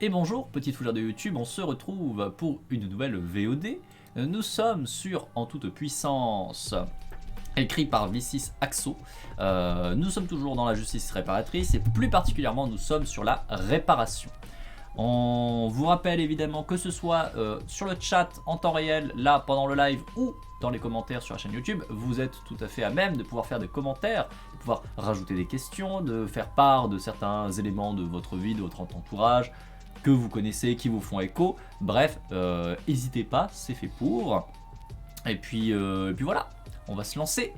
Et bonjour, petite fougère de YouTube, on se retrouve pour une nouvelle VOD. Nous sommes sur En toute puissance, écrit par V6 Axo. Nous sommes toujours dans la justice réparatrice et plus particulièrement nous sommes sur la réparation. On vous rappelle évidemment que ce soit sur le chat en temps réel, là pendant le live ou dans les commentaires sur la chaîne YouTube, vous êtes tout à fait à même de pouvoir faire des commentaires, de pouvoir rajouter des questions, de faire part de certains éléments de votre vie, de votre entourage, que vous connaissez, qui vous font écho. Bref, n'hésitez pas, c'est fait pour. Et puis voilà, on va se lancer.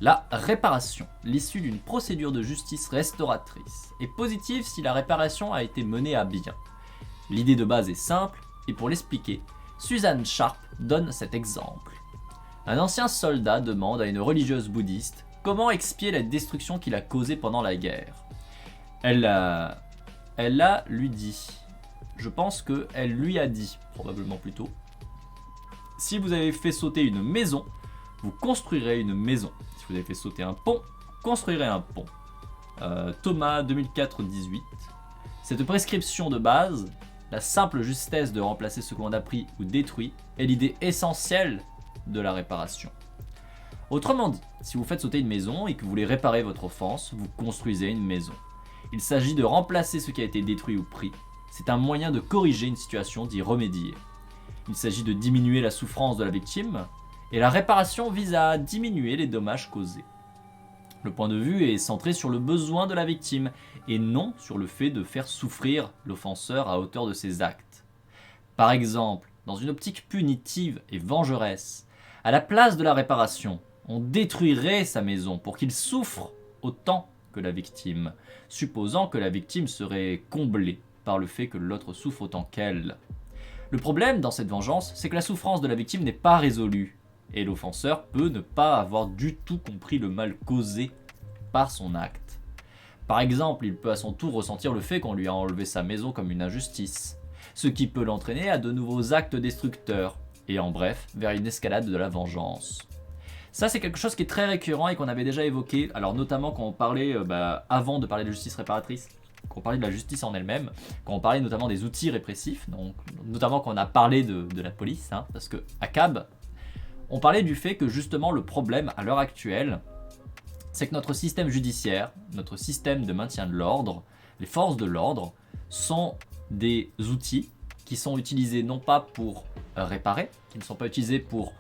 La réparation, l'issue d'une procédure de justice restauratrice, est positive si la réparation a été menée à bien. L'idée de base est simple, et pour l'expliquer, Suzanne Sharp donne cet exemple. Un ancien soldat demande à une religieuse bouddhiste comment expier la destruction qu'il a causée pendant la guerre. Elle lui dit. Je pense qu'elle lui a dit, probablement plutôt. Si vous avez fait sauter une maison, vous construirez une maison. Si vous avez fait sauter un pont, vous construirez un pont. Thomas 2004-18. Cette prescription de base, la simple justesse de remplacer ce que l'on a pris ou détruit, est l'idée essentielle de la réparation. Autrement dit, si vous faites sauter une maison et que vous voulez réparer votre offense, vous construisez une maison. Il s'agit de remplacer ce qui a été détruit ou pris. C'est un moyen de corriger une situation, d'y remédier. Il s'agit de diminuer la souffrance de la victime, et la réparation vise à diminuer les dommages causés. Le point de vue est centré sur le besoin de la victime, et non sur le fait de faire souffrir l'offenseur à hauteur de ses actes. Par exemple, dans une optique punitive et vengeresse, à la place de la réparation, on détruirait sa maison pour qu'il souffre autant que la victime, supposant que la victime serait comblée par le fait que l'autre souffre autant qu'elle. Le problème dans cette vengeance, c'est que la souffrance de la victime n'est pas résolue, et l'offenseur peut ne pas avoir du tout compris le mal causé par son acte. Par exemple, il peut à son tour ressentir le fait qu'on lui a enlevé sa maison comme une injustice, ce qui peut l'entraîner à de nouveaux actes destructeurs, et en bref, vers une escalade de la vengeance. Ça, c'est quelque chose qui est très récurrent et qu'on avait déjà évoqué, alors notamment quand on parlait, avant de parler de justice réparatrice, quand on parlait de la justice en elle-même, quand on parlait notamment des outils répressifs, donc notamment quand on a parlé de la police, parce que à CAB, on parlait du fait que justement le problème à l'heure actuelle, c'est que notre système judiciaire, notre système de maintien de l'ordre, les forces de l'ordre, sont des outils qui sont utilisés non pas pour réparer, qui ne sont pas utilisés pour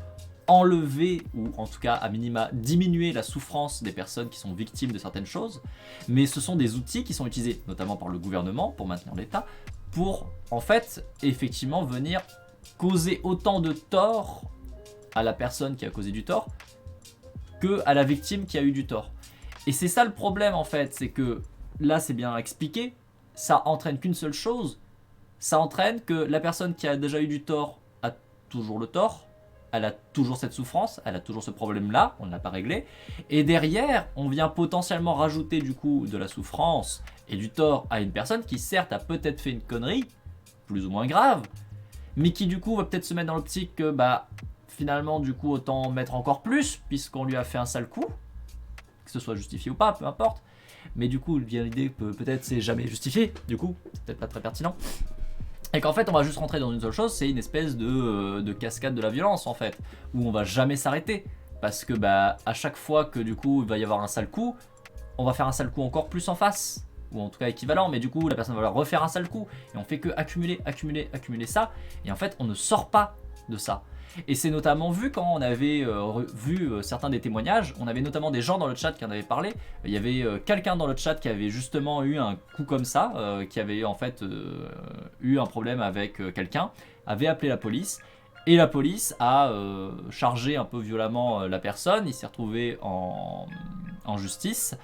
enlever ou en tout cas à minima diminuer la souffrance des personnes qui sont victimes de certaines choses, mais ce sont des outils qui sont utilisés notamment par le gouvernement pour maintenir l'État, pour en fait effectivement venir causer autant de tort à la personne qui a causé du tort que à la victime qui a eu du tort. Et c'est ça le problème en fait, c'est que là c'est bien expliqué, ça entraîne qu'une seule chose, ça entraîne que la personne qui a déjà eu du tort a toujours le tort, elle a toujours cette souffrance, elle a toujours ce problème-là, on ne l'a pas réglé. Et derrière, on vient potentiellement rajouter du coup de la souffrance et du tort à une personne qui certes a peut-être fait une connerie, plus ou moins grave, mais qui du coup va peut-être se mettre dans l'optique que finalement du coup autant mettre encore plus, puisqu'on lui a fait un sale coup, que ce soit justifié ou pas, peu importe. Mais du coup, vient l'idée que peut-être c'est jamais justifié, du coup, c'est peut-être pas très pertinent. Et qu'en fait on va juste rentrer dans une seule chose, c'est une espèce de cascade de la violence en fait, où on va jamais s'arrêter, parce que à chaque fois que du coup il va y avoir un sale coup, on va faire un sale coup encore plus en face, ou en tout cas équivalent, mais du coup la personne va refaire un sale coup, et on fait que accumuler ça, et en fait on ne sort pas de ça. Et c'est notamment vu quand on avait vu certains des témoignages, on avait notamment des gens dans le chat qui en avaient parlé, il y avait quelqu'un dans le chat qui avait justement eu un coup comme ça, qui avait en fait eu un problème avec quelqu'un, avait appelé la police, et la police a chargé un peu violemment la personne, il s'est retrouvé en justice,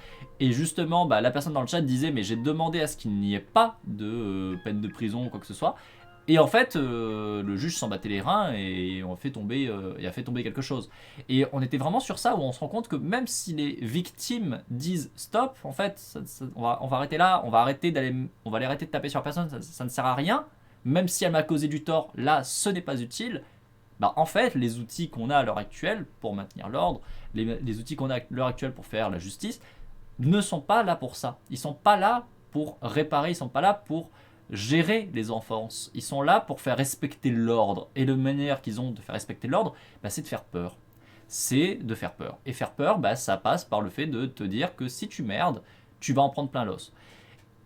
et justement la personne dans le chat disait mais j'ai demandé à ce qu'il n'y ait pas de peine de prison ou quoi que ce soit, et en fait, le juge s'en battait les reins et a fait tomber quelque chose. Et on était vraiment sur ça où on se rend compte que même si les victimes disent stop, en fait, on va arrêter là, on va arrêter de taper sur la personne, ça ne sert à rien. Même si elle m'a causé du tort, là, ce n'est pas utile. En fait, les outils qu'on a à l'heure actuelle pour maintenir l'ordre, les outils qu'on a à l'heure actuelle pour faire la justice, ne sont pas là pour ça. Ils sont pas là pour réparer, ils sont pas là pour gérer les enfants. Ils sont là pour faire respecter l'ordre. Et la manière qu'ils ont de faire respecter l'ordre, bah, c'est de faire peur. C'est de faire peur. Et faire peur, bah, ça passe par le fait de te dire que si tu merdes, tu vas en prendre plein l'os.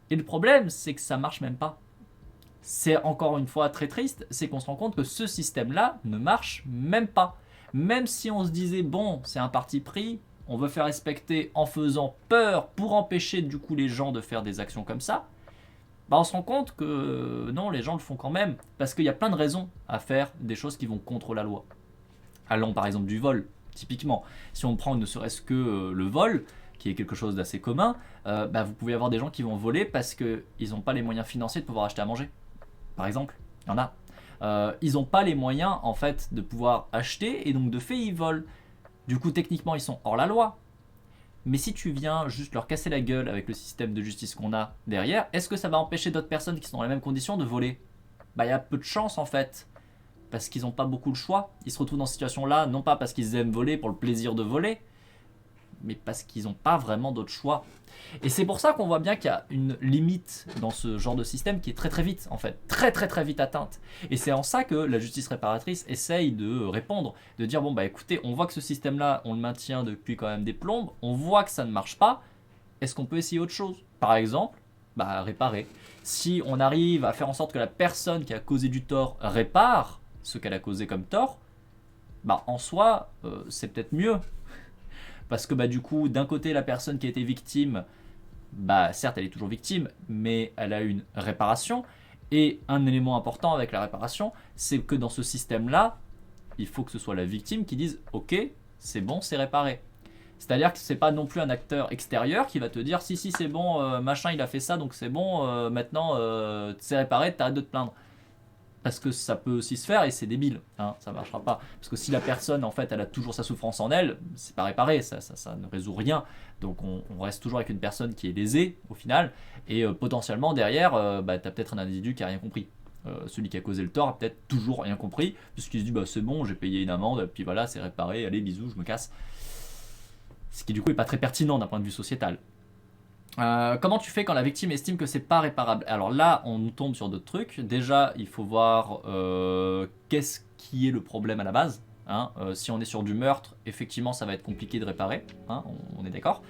Et le problème, c'est que ça marche même pas. C'est encore une fois très triste, c'est qu'on se rend compte que ce système-là ne marche même pas. Même si on se disait, bon, c'est un parti pris, on veut faire respecter en faisant peur pour empêcher du coup les gens de faire des actions comme ça, bah on se rend compte que non, les gens le font quand même. Parce qu'il y a plein de raisons à faire des choses qui vont contre la loi. Allons par exemple du vol, typiquement. Si on prend ne serait-ce que le vol, qui est quelque chose d'assez commun, bah, vous pouvez avoir des gens qui vont voler parce qu'ils n'ont pas les moyens financiers de pouvoir acheter à manger. Par exemple, il y en a. Ils n'ont pas les moyens en fait de pouvoir acheter et donc de fait ils volent. Du coup techniquement ils sont hors la loi. Mais si tu viens juste leur casser la gueule avec le système de justice qu'on a derrière, est-ce que ça va empêcher d'autres personnes qui sont dans les mêmes conditions de voler? Bah il y a peu de chance en fait. Parce qu'ils n'ont pas beaucoup de choix. Ils se retrouvent dans cette situation-là, non pas parce qu'ils aiment voler pour le plaisir de voler, mais parce qu'ils n'ont pas vraiment d'autre choix. Et c'est pour ça qu'on voit bien qu'il y a une limite dans ce genre de système qui est très très vite, en fait, très très très vite atteinte. Et c'est en ça que la justice réparatrice essaye de répondre, de dire bon bah écoutez, on voit que ce système-là, on le maintient depuis quand même des plombes, on voit que ça ne marche pas, est-ce qu'on peut essayer autre chose? Par exemple, bah réparer. Si on arrive à faire en sorte que la personne qui a causé du tort répare ce qu'elle a causé comme tort, bah en soi, c'est peut-être mieux. Parce que bah du coup, d'un côté, la personne qui a été victime, bah certes elle est toujours victime, mais elle a une réparation. Et un élément important avec la réparation, c'est que dans ce système-là, il faut que ce soit la victime qui dise ok, c'est bon, c'est réparé. C'est-à-dire que c'est pas non plus un acteur extérieur qui va te dire si c'est bon, machin il a fait ça donc c'est bon, maintenant c'est réparé, t'arrêtes de te plaindre. Parce que ça peut aussi se faire et c'est débile, hein, ça marchera pas. Parce que si la personne en fait elle a toujours sa souffrance en elle, c'est pas réparé, ça ne résout rien. Donc on reste toujours avec une personne qui est lésée au final et potentiellement derrière bah, t'as peut-être un individu qui a rien compris. Celui qui a causé le tort a peut-être toujours rien compris puisqu'il se dit bah c'est bon j'ai payé une amende puis voilà c'est réparé, allez bisous je me casse. Ce qui du coup est pas très pertinent d'un point de vue sociétal. Comment tu fais quand la victime estime que c'est pas réparable? Alors là, on nous tombe sur d'autres trucs. Déjà, il faut voir qu'est-ce qui est le problème à la base. Hein. Si on est sur du meurtre, effectivement, ça va être compliqué de réparer. Hein, on est d'accord.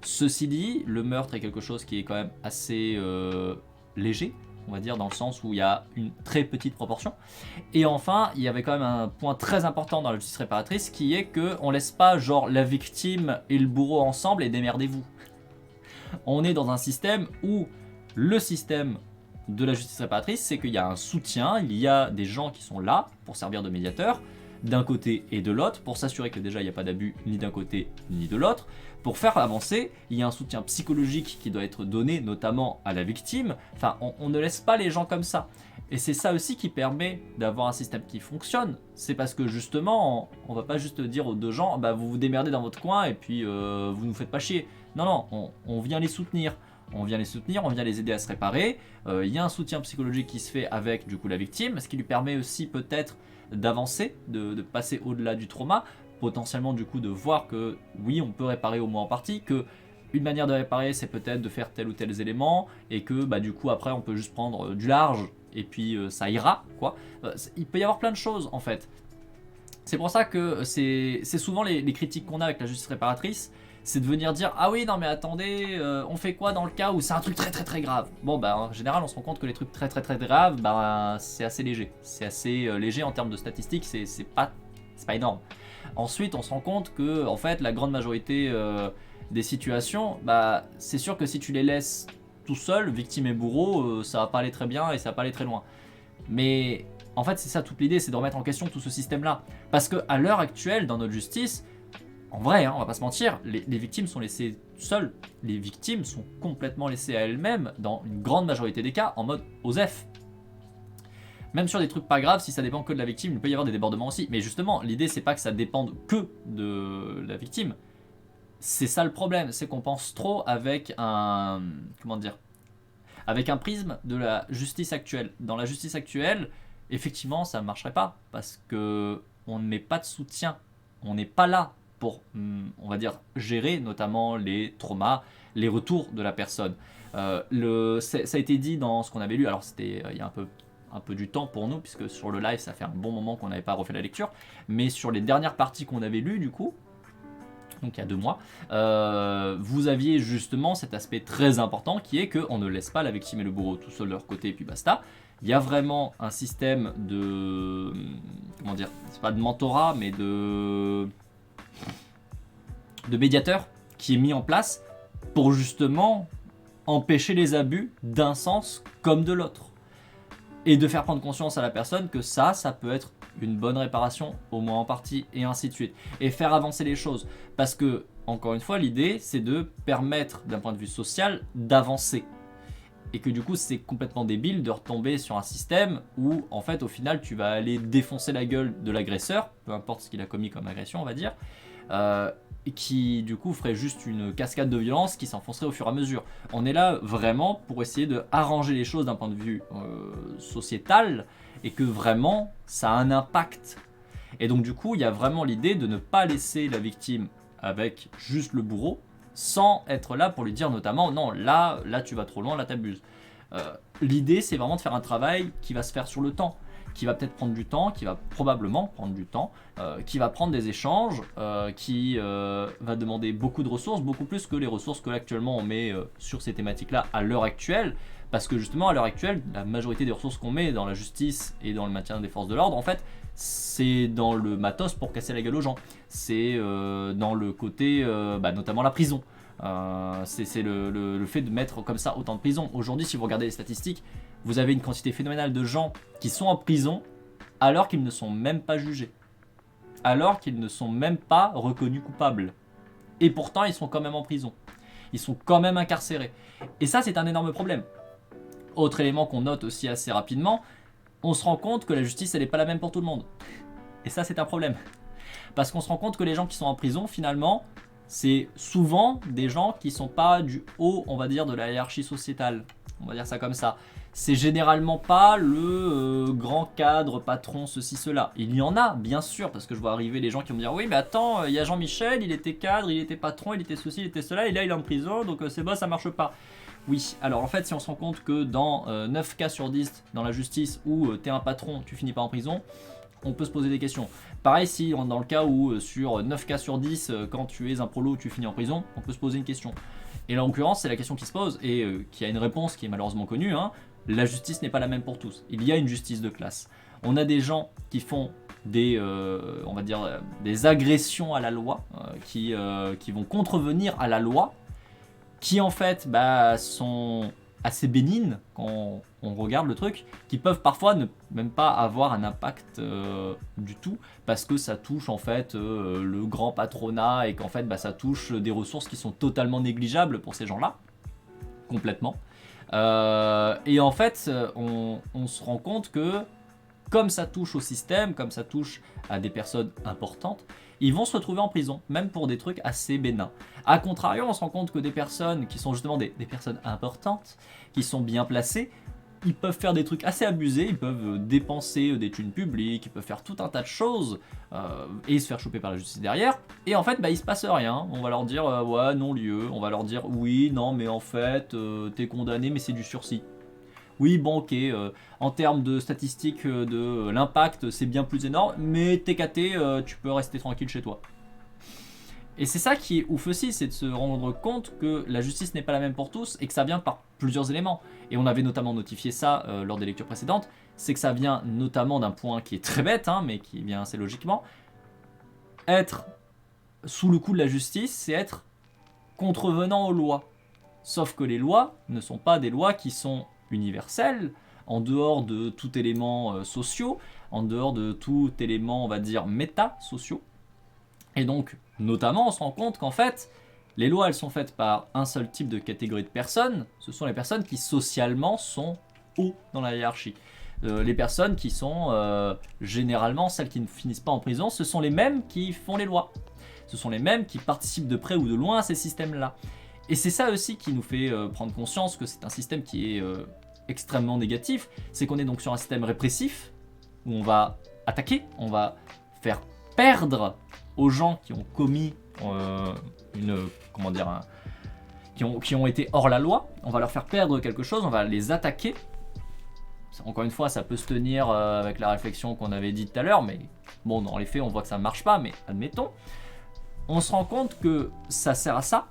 Ceci dit, le meurtre est quelque chose qui est quand même assez léger, on va dire, dans le sens où il y a une très petite proportion. Et enfin, il y avait quand même un point très important dans la justice réparatrice qui est que on laisse pas genre la victime et le bourreau ensemble et démerdez-vous. On est dans un système où le système de la justice réparatrice, c'est qu'il y a un soutien, il y a des gens qui sont là pour servir de médiateurs, d'un côté et de l'autre, pour s'assurer que déjà il n'y a pas d'abus ni d'un côté ni de l'autre. Pour faire avancer, il y a un soutien psychologique qui doit être donné notamment à la victime. Enfin, on ne laisse pas les gens comme ça. Et c'est ça aussi qui permet d'avoir un système qui fonctionne. C'est parce que justement, on va pas juste dire aux deux gens, bah vous vous démerdez dans votre coin et puis vous nous faites pas chier. Non, non, on vient les soutenir. On vient les soutenir, on vient les aider à se réparer. Il y a un soutien psychologique qui se fait avec du coup la victime, ce qui lui permet aussi peut-être d'avancer, de passer au-delà du trauma, potentiellement du coup de voir que oui on peut réparer au moins en partie, que une manière de réparer c'est peut-être de faire tel ou tel élément et que bah du coup après on peut juste prendre du large et puis ça ira quoi. Il peut y avoir plein de choses en fait. C'est pour ça que c'est souvent les critiques qu'on a avec la justice réparatrice, c'est de venir dire ah oui non mais attendez on fait quoi dans le cas où c'est un truc très très très grave. Bon bah en général on se rend compte que les trucs très très très graves bah c'est assez léger, c'est assez léger en termes de statistiques, c'est pas énorme. Ensuite on se rend compte que en fait la grande majorité des situations, bah c'est sûr que si tu les laisses tout seul, victime et bourreau, ça va pas aller très bien et ça va pas aller très loin. Mais en fait c'est ça toute l'idée, c'est de remettre en question tout ce système là. Parce que à l'heure actuelle dans notre justice, en vrai, hein, on va pas se mentir, les victimes sont laissées seules. Les victimes sont complètement laissées à elles-mêmes, dans une grande majorité des cas, en mode OSEF. Même sur des trucs pas graves, si ça dépend que de la victime, il peut y avoir des débordements aussi. Mais justement, l'idée c'est pas que ça dépende que de la victime. C'est ça le problème, c'est qu'on pense trop avec un... comment dire, avec un prisme de la justice actuelle. Dans la justice actuelle, effectivement, ça ne marcherait pas, parce que on ne met pas de soutien. On n'est pas là pour, on va dire, gérer notamment les traumas, les retours de la personne. Ça a été dit dans ce qu'on avait lu, alors c'était il y a un peu du temps pour nous, puisque sur le live ça fait un bon moment qu'on n'avait pas refait la lecture, mais sur les dernières parties qu'on avait lues du coup, donc il y a 2 mois, vous aviez justement cet aspect très important qui est qu'on ne laisse pas la victime et le bourreau tout seuls de leur côté et puis basta. Il y a vraiment un système de... comment dire, c'est pas de mentorat, mais de médiateur qui est mis en place pour justement empêcher les abus d'un sens comme de l'autre. Et de faire prendre conscience à la personne que ça peut être une bonne réparation, au moins en partie, et ainsi de suite. Et faire avancer les choses. Parce que, encore une fois, l'idée, c'est de permettre, d'un point de vue social, d'avancer. Et que du coup, c'est complètement débile de retomber sur un système où, en fait, au final, tu vas aller défoncer la gueule de l'agresseur, peu importe ce qu'il a commis comme agression, on va dire, qui du coup ferait juste une cascade de violence qui s'enfoncerait au fur et à mesure. On est là vraiment pour essayer de arranger les choses d'un point de vue sociétal et que vraiment ça a un impact. Et donc du coup il y a vraiment l'idée de ne pas laisser la victime avec juste le bourreau sans être là pour lui dire notamment non là tu vas trop loin, là t'abuses. L'idée c'est vraiment de faire un travail qui va se faire sur le temps, qui va peut-être prendre du temps, qui va probablement prendre du temps, qui va prendre des échanges, qui va demander beaucoup de ressources, beaucoup plus que les ressources que actuellement on met sur ces thématiques-là à l'heure actuelle, parce que justement à l'heure actuelle, la majorité des ressources qu'on met dans la justice et dans le maintien des forces de l'ordre, en fait, c'est dans le matos pour casser la gueule aux gens, c'est dans le côté, notamment la prison. C'est le fait de mettre comme ça autant de prisons. Aujourd'hui, si vous regardez les statistiques, vous avez une quantité phénoménale de gens qui sont en prison alors qu'ils ne sont même pas jugés, alors qu'ils ne sont même pas reconnus coupables. Et pourtant, ils sont quand même en prison. Ils sont quand même incarcérés. Et ça, c'est un énorme problème. Autre élément qu'on note aussi assez rapidement, on se rend compte que la justice, elle n'est pas la même pour tout le monde. Et ça, c'est un problème. Parce qu'on se rend compte que les gens qui sont en prison, finalement, c'est souvent des gens qui sont pas du haut, on va dire, de la hiérarchie sociétale. On va dire ça comme ça. C'est généralement pas le grand cadre, patron, ceci, cela. Il y en a, bien sûr, parce que je vois arriver les gens qui vont me dire oui, mais attends, il y a Jean-Michel, il était cadre, il était patron, il était ceci, il était cela, et là il est en prison, donc c'est bon, ça marche pas. Oui, alors en fait, si on se rend compte que dans 9 cas sur 10 dans la justice où t'es un patron, tu finis pas en prison, on peut se poser des questions. Pareil, si dans le cas où sur 9 cas sur 10, quand tu es un prolo, tu finis en prison, on peut se poser une question. Et là, en l'occurrence, c'est la question qui se pose et qui a une réponse qui est malheureusement connue. La justice n'est pas la même pour tous. Il y a une justice de classe. On a des gens qui font des, on va dire, des agressions à la loi, qui vont contrevenir à la loi, qui en fait sont assez bénignes quand on regarde le truc, qui peuvent parfois ne même pas avoir un impact du tout, parce que ça touche en fait le grand patronat et qu'en fait ça touche des ressources qui sont totalement négligeables pour ces gens-là, complètement. Et en fait, on se rend compte que comme ça touche au système, comme ça touche à des personnes importantes, ils vont se retrouver en prison, même pour des trucs assez bénins. A contrario, on se rend compte que des personnes qui sont justement des personnes importantes, qui sont bien placées, ils peuvent faire des trucs assez abusés, ils peuvent dépenser des thunes publiques, ils peuvent faire tout un tas de choses et se faire choper par la justice derrière. Et en fait, il se passe rien. On va leur dire ouais, non-lieu. On va leur dire oui, non, mais en fait, t'es condamné, mais c'est du sursis. Oui, bon, ok, en termes de statistiques de l'impact, c'est bien plus énorme, mais TKT, tu peux rester tranquille chez toi. Et c'est ça qui est ouf aussi, c'est de se rendre compte que la justice n'est pas la même pour tous et que ça vient par plusieurs éléments. Et on avait notamment notifié ça lors des lectures précédentes, c'est que ça vient notamment d'un point qui est très bête, mais qui vient assez logiquement. Être sous le coup de la justice, c'est être contrevenant aux lois. Sauf que les lois ne sont pas des lois qui sont universelles, en dehors de tout élément social, en dehors de tout élément, on va dire, méta-sociaux. Et donc, notamment, on se rend compte qu'en fait, les lois, elles sont faites par un seul type de catégorie de personnes. Ce sont les personnes qui, socialement, sont haut dans la hiérarchie. Les personnes qui sont, généralement, celles qui ne finissent pas en prison, ce sont les mêmes qui font les lois. Ce sont les mêmes qui participent de près ou de loin à ces systèmes-là. Et c'est ça aussi qui nous fait prendre conscience que c'est un système qui est extrêmement négatif. C'est qu'on est donc sur un système répressif, où on va attaquer, on va faire perdre aux gens qui ont commis qui ont été hors la loi, on va leur faire perdre quelque chose, on va les attaquer. Encore une fois, ça peut se tenir avec la réflexion qu'on avait dit tout à l'heure, mais bon, dans les faits, on voit que ça ne marche pas, mais admettons. On se rend compte que ça sert à ça,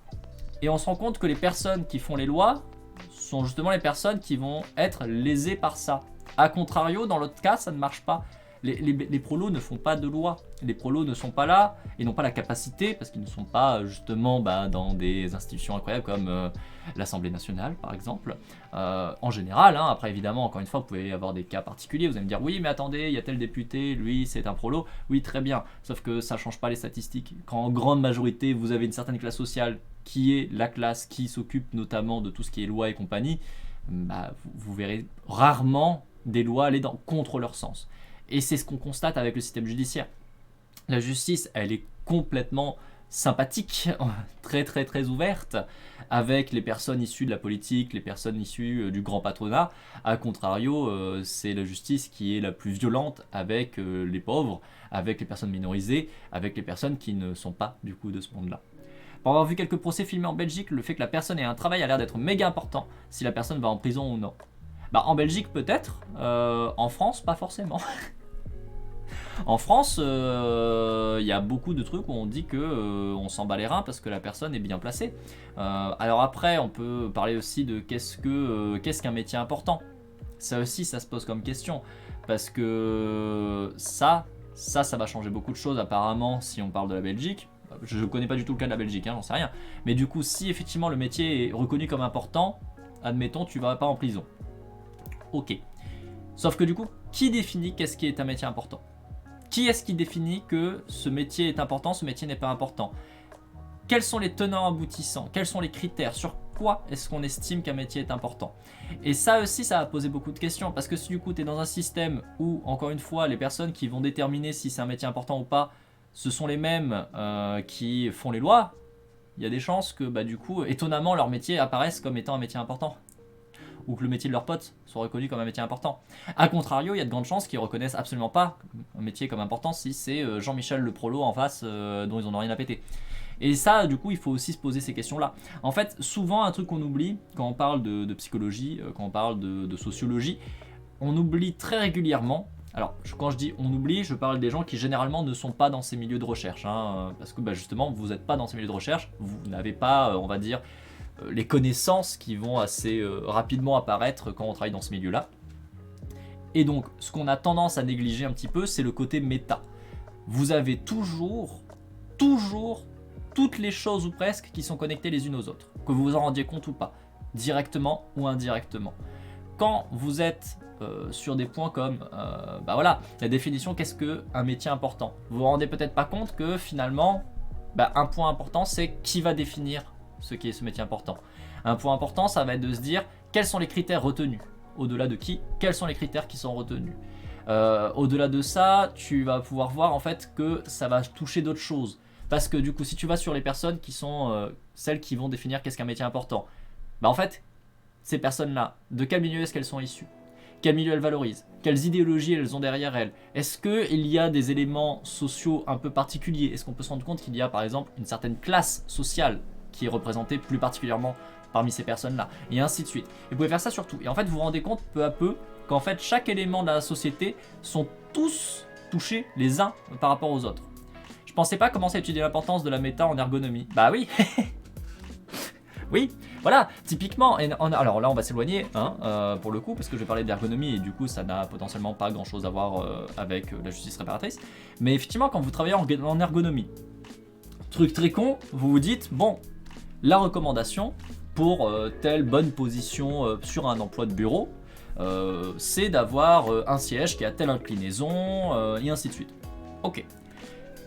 et on se rend compte que les personnes qui font les lois sont justement les personnes qui vont être lésées par ça. A contrario, dans l'autre cas, ça ne marche pas. Les prolos ne font pas de loi. Les prolos ne sont pas là et n'ont pas la capacité, parce qu'ils ne sont pas justement dans des institutions incroyables comme l'Assemblée nationale par exemple. En général, hein, après évidemment, encore une fois, vous pouvez avoir des cas particuliers. Vous allez me dire, oui mais attendez, il y a tel député, lui c'est un prolo. Oui très bien, sauf que ça ne change pas les statistiques. Quand en grande majorité, vous avez une certaine classe sociale qui est la classe qui s'occupe notamment de tout ce qui est loi et compagnie, vous verrez rarement des lois aller contre leur sens. Et c'est ce qu'on constate avec le système judiciaire. La justice, elle est complètement sympathique, très très très ouverte, avec les personnes issues de la politique, les personnes issues du grand patronat. A contrario, c'est la justice qui est la plus violente avec les pauvres, avec les personnes minorisées, avec les personnes qui ne sont pas du coup de ce monde-là. Pour avoir vu quelques procès filmés en Belgique, le fait que la personne ait un travail a l'air d'être méga important, si la personne va en prison ou non. En Belgique peut-être, en France pas forcément. En France, y a beaucoup de trucs où on dit que on s'en bat les reins parce que la personne est bien placée. Alors après, on peut parler aussi de qu'est-ce qu'un métier important. Ça aussi, ça se pose comme question. Parce que ça va changer beaucoup de choses apparemment si on parle de la Belgique. Je ne connais pas du tout le cas de la Belgique, hein, j'en sais rien. Mais du coup, si effectivement le métier est reconnu comme important, admettons, tu vas pas en prison. Ok. Sauf que du coup, qui définit qu'est-ce qui est un métier important ? Qui est-ce qui définit que ce métier est important, ce métier n'est pas important? Quels sont les tenants aboutissants? Quels sont les critères? Sur quoi est-ce qu'on estime qu'un métier est important? Et ça aussi, ça va poser beaucoup de questions, parce que si du coup tu es dans un système où, encore une fois, les personnes qui vont déterminer si c'est un métier important ou pas, ce sont les mêmes qui font les lois, il y a des chances que du coup, étonnamment, leur métier apparaisse comme étant un métier important. Ou que le métier de leurs potes soit reconnu comme un métier important. A contrario, il y a de grandes chances qu'ils ne reconnaissent absolument pas un métier comme important si c'est Jean-Michel le prolo en face dont ils n'en ont rien à péter. Et ça, du coup, il faut aussi se poser ces questions-là. En fait, souvent, un truc qu'on oublie quand on parle de psychologie, quand on parle de sociologie, on oublie très régulièrement. Alors, quand je dis on oublie, je parle des gens qui généralement ne sont pas dans ces milieux de recherche. Hein, parce que justement, vous n'êtes pas dans ces milieux de recherche, vous n'avez pas, on va dire, les connaissances qui vont assez rapidement apparaître quand on travaille dans ce milieu-là. Et donc, ce qu'on a tendance à négliger un petit peu, c'est le côté méta. Vous avez toujours, toutes les choses ou presque qui sont connectées les unes aux autres, que vous vous en rendiez compte ou pas, directement ou indirectement. Quand vous êtes sur des points comme, la définition, qu'est-ce qu'un métier important? Vous vous rendez peut-être pas compte que finalement, un point important, c'est qui va définir ce qui est ce métier important. Un point important, ça va être de se dire quels sont les critères retenus. Au-delà de qui, quels sont les critères qui sont retenus. Au-delà de ça, tu vas pouvoir voir en fait que ça va toucher d'autres choses. Parce que du coup, si tu vas sur les personnes qui sont celles qui vont définir qu'est-ce qu'un métier important, en fait, ces personnes-là, de quel milieu est-ce qu'elles sont issues? Quel milieu elles valorisent? Quelles idéologies elles ont derrière elles? Est-ce qu'il y a des éléments sociaux un peu particuliers? Est-ce qu'on peut se rendre compte qu'il y a par exemple une certaine classe sociale qui est représentée plus particulièrement parmi ces personnes-là, et ainsi de suite. Et vous pouvez faire ça sur tout. Et en fait, vous vous rendez compte peu à peu qu'en fait, chaque élément de la société sont tous touchés les uns par rapport aux autres. Je pensais pas commencer à étudier l'importance de la méta en ergonomie. Bah oui. Oui, voilà, typiquement, alors là on va s'éloigner pour le coup, parce que je vais parler d'ergonomie et du coup ça n'a potentiellement pas grand chose à voir avec la justice réparatrice, mais effectivement quand vous travaillez en ergonomie, truc très con, vous vous dites, bon, la recommandation pour telle bonne position sur un emploi de bureau, c'est d'avoir un siège qui a telle inclinaison, et ainsi de suite. Ok.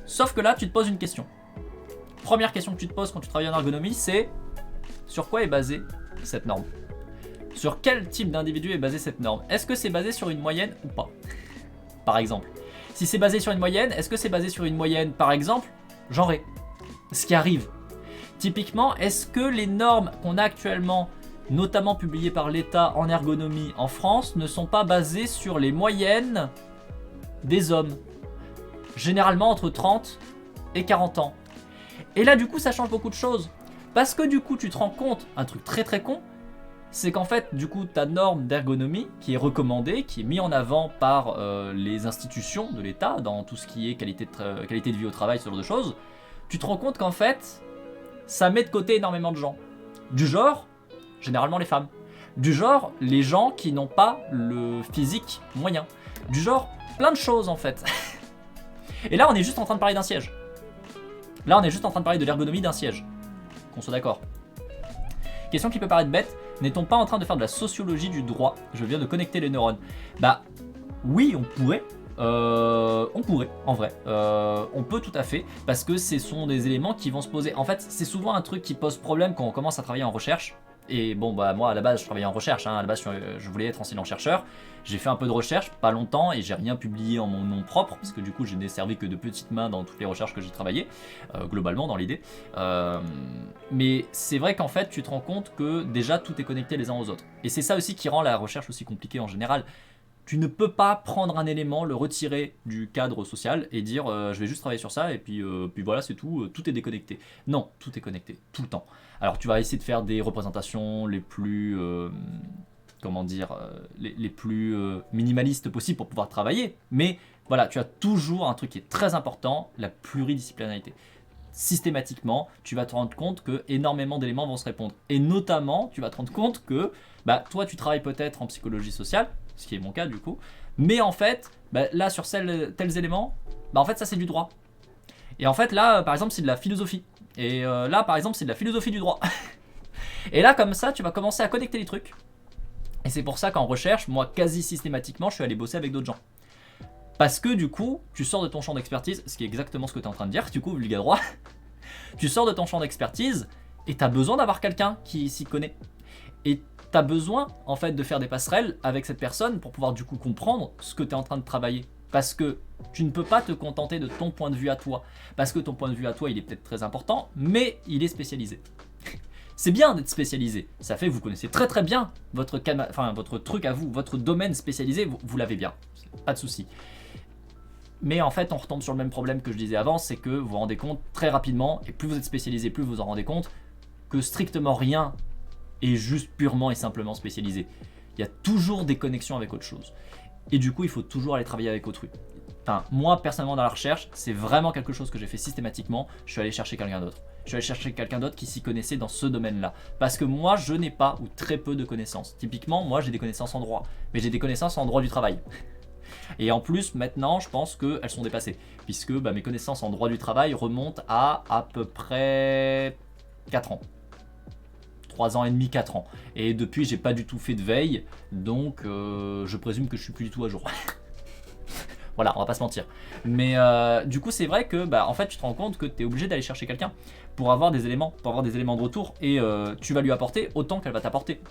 Sauf que là, tu te poses une question. Première question que tu te poses quand tu travailles en ergonomie, c'est sur quoi est basée cette norme? Sur quel type d'individu est basée cette norme? Est-ce que c'est basé sur une moyenne ou pas? Par exemple. Si c'est basé sur une moyenne, est-ce que c'est basé sur une moyenne, par exemple, genrée? Ce qui arrive. Typiquement, est-ce que les normes qu'on a actuellement, notamment publiées par l'État en ergonomie en France, ne sont pas basées sur les moyennes des hommes? Généralement entre 30 et 40 ans. Et là, du coup, ça change beaucoup de choses. Parce que du coup, tu te rends compte, un truc très très con, c'est qu'en fait, du coup, ta norme d'ergonomie qui est recommandée, qui est mise en avant par les institutions de l'État, dans tout ce qui est qualité de vie au travail, ce genre de choses, tu te rends compte qu'en fait, ça met de côté énormément de gens. Du genre, généralement les femmes. Du genre, les gens qui n'ont pas le physique moyen. Du genre, plein de choses en fait. Et là, on est juste en train de parler d'un siège. Là, on est juste en train de parler de l'ergonomie d'un siège. Qu'on soit d'accord. Question qui peut paraître bête, n'est-on pas en train de faire de la sociologie du droit? Je viens de connecter les neurones. Bah, oui, on pourrait. En vrai. On peut tout à fait, parce que ce sont des éléments qui vont se poser. En fait, c'est souvent un truc qui pose problème quand on commence à travailler en recherche. Et bon, bah moi à la base je travaillais en recherche, hein. À la base je voulais être enseignant-chercheur. J'ai fait un peu de recherche, pas longtemps, et j'ai rien publié en mon nom propre, parce que du coup je n'ai servi que de petites mains dans toutes les recherches que j'ai travaillé, globalement dans l'idée. Mais c'est vrai qu'en fait tu te rends compte que déjà tout est connecté les uns aux autres. Et c'est ça aussi qui rend la recherche aussi compliquée en général. Tu ne peux pas prendre un élément, le retirer du cadre social et dire je vais juste travailler sur ça et puis voilà c'est tout, tout est déconnecté. Non, tout est connecté, tout le temps. Alors tu vas essayer de faire des représentations les plus, les plus minimalistes possibles pour pouvoir travailler, mais voilà, tu as toujours un truc qui est très important, la pluridisciplinarité. Systématiquement, tu vas te rendre compte que énormément d'éléments vont se répondre. Et notamment, tu vas te rendre compte que bah, toi tu travailles peut-être en psychologie sociale, ce qui est mon cas du coup, mais en fait, bah, là sur tels éléments, bah, en fait ça c'est du droit. Et en fait là par exemple c'est de la philosophie. Et là par exemple c'est de la philosophie du droit. Et là comme ça tu vas commencer à connecter les trucs. Et c'est pour ça qu'en recherche, moi quasi systématiquement je suis allé bosser avec d'autres gens. Parce que du coup, tu sors de ton champ d'expertise, ce qui est exactement ce que tu es en train de dire, du coup, vulga droit. Tu sors de ton champ d'expertise et tu as besoin d'avoir quelqu'un qui s'y connaît. Et tu as besoin en fait de faire des passerelles avec cette personne pour pouvoir du coup comprendre ce que tu es en train de travailler. Parce que tu ne peux pas te contenter de ton point de vue à toi. Parce que ton point de vue à toi, il est peut-être très important, mais il est spécialisé. C'est bien d'être spécialisé. Ça fait que vous connaissez très très bien votre truc à vous, votre domaine spécialisé, vous l'avez bien. Pas de souci. Mais en fait, on retombe sur le même problème que je disais avant, c'est que vous vous rendez compte très rapidement, et plus vous êtes spécialisé, plus vous vous en rendez compte, que strictement rien est juste purement et simplement spécialisé. Il y a toujours des connexions avec autre chose. Et du coup, il faut toujours aller travailler avec autrui. Enfin, moi, personnellement, dans la recherche, c'est vraiment quelque chose que j'ai fait systématiquement. Je suis allé chercher quelqu'un d'autre. Je suis allé chercher quelqu'un d'autre qui s'y connaissait dans ce domaine-là. Parce que moi, je n'ai pas ou très peu de connaissances. Typiquement, moi, j'ai des connaissances en droit. Mais j'ai des connaissances en droit du travail. Et en plus, maintenant, je pense qu'elles sont dépassées. Puisque mes connaissances en droit du travail remontent à peu près 4 ans. 3 ans et demi, 4 ans. Et depuis, j'ai pas du tout fait de veille. Donc, je présume que je suis plus du tout à jour. Voilà, on va pas se mentir. Mais du coup, c'est vrai que en fait, tu te rends compte que tu es obligé d'aller chercher quelqu'un pour avoir des éléments, de retour. Et tu vas lui apporter autant qu'elle va t'apporter.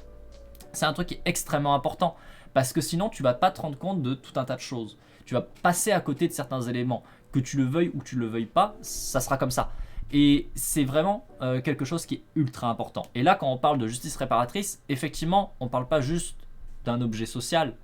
C'est un truc qui est extrêmement important. Parce que sinon, tu vas pas te rendre compte de tout un tas de choses. Tu vas passer à côté de certains éléments. Que tu le veuilles ou que tu le veuilles pas, ça sera comme ça. Et c'est vraiment quelque chose qui est ultra important. Et là, quand on parle de justice réparatrice, effectivement, on parle pas juste d'un objet social.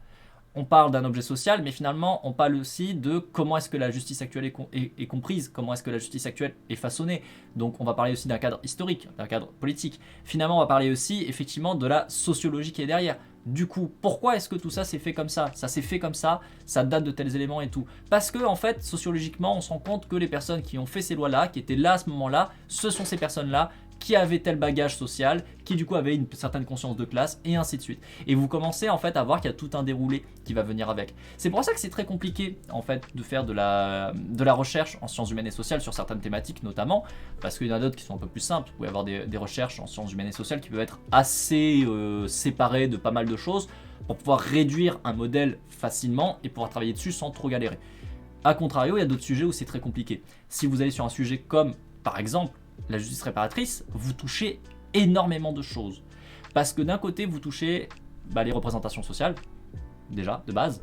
On parle d'un objet social, mais finalement, on parle aussi de comment est-ce que la justice actuelle est comprise, comment est-ce que la justice actuelle est façonnée. Donc, on va parler aussi d'un cadre historique, d'un cadre politique. Finalement, on va parler aussi, effectivement, de la sociologie qui est derrière. Du coup, pourquoi est-ce que tout ça s'est fait comme ça? Ça s'est fait comme ça date de tels éléments et tout. Parce que, en fait, sociologiquement, on se rend compte que les personnes qui ont fait ces lois-là, qui étaient là à ce moment-là, ce sont ces personnes-là qui avaient tel bagage social, qui du coup avaient une certaine conscience de classe, et ainsi de suite. Et vous commencez en fait à voir qu'il y a tout un déroulé qui va venir avec. C'est pour ça que c'est très compliqué en fait de faire de la recherche en sciences humaines et sociales sur certaines thématiques notamment, parce qu'il y en a d'autres qui sont un peu plus simples. Vous pouvez avoir des recherches en sciences humaines et sociales qui peuvent être assez séparées de pas mal de choses pour pouvoir réduire un modèle facilement et pouvoir travailler dessus sans trop galérer. A contrario, il y a d'autres sujets où c'est très compliqué. Si vous allez sur un sujet comme, par exemple, la justice réparatrice, vous touchez énormément de choses. Parce que d'un côté, vous touchez les représentations sociales, déjà, de base.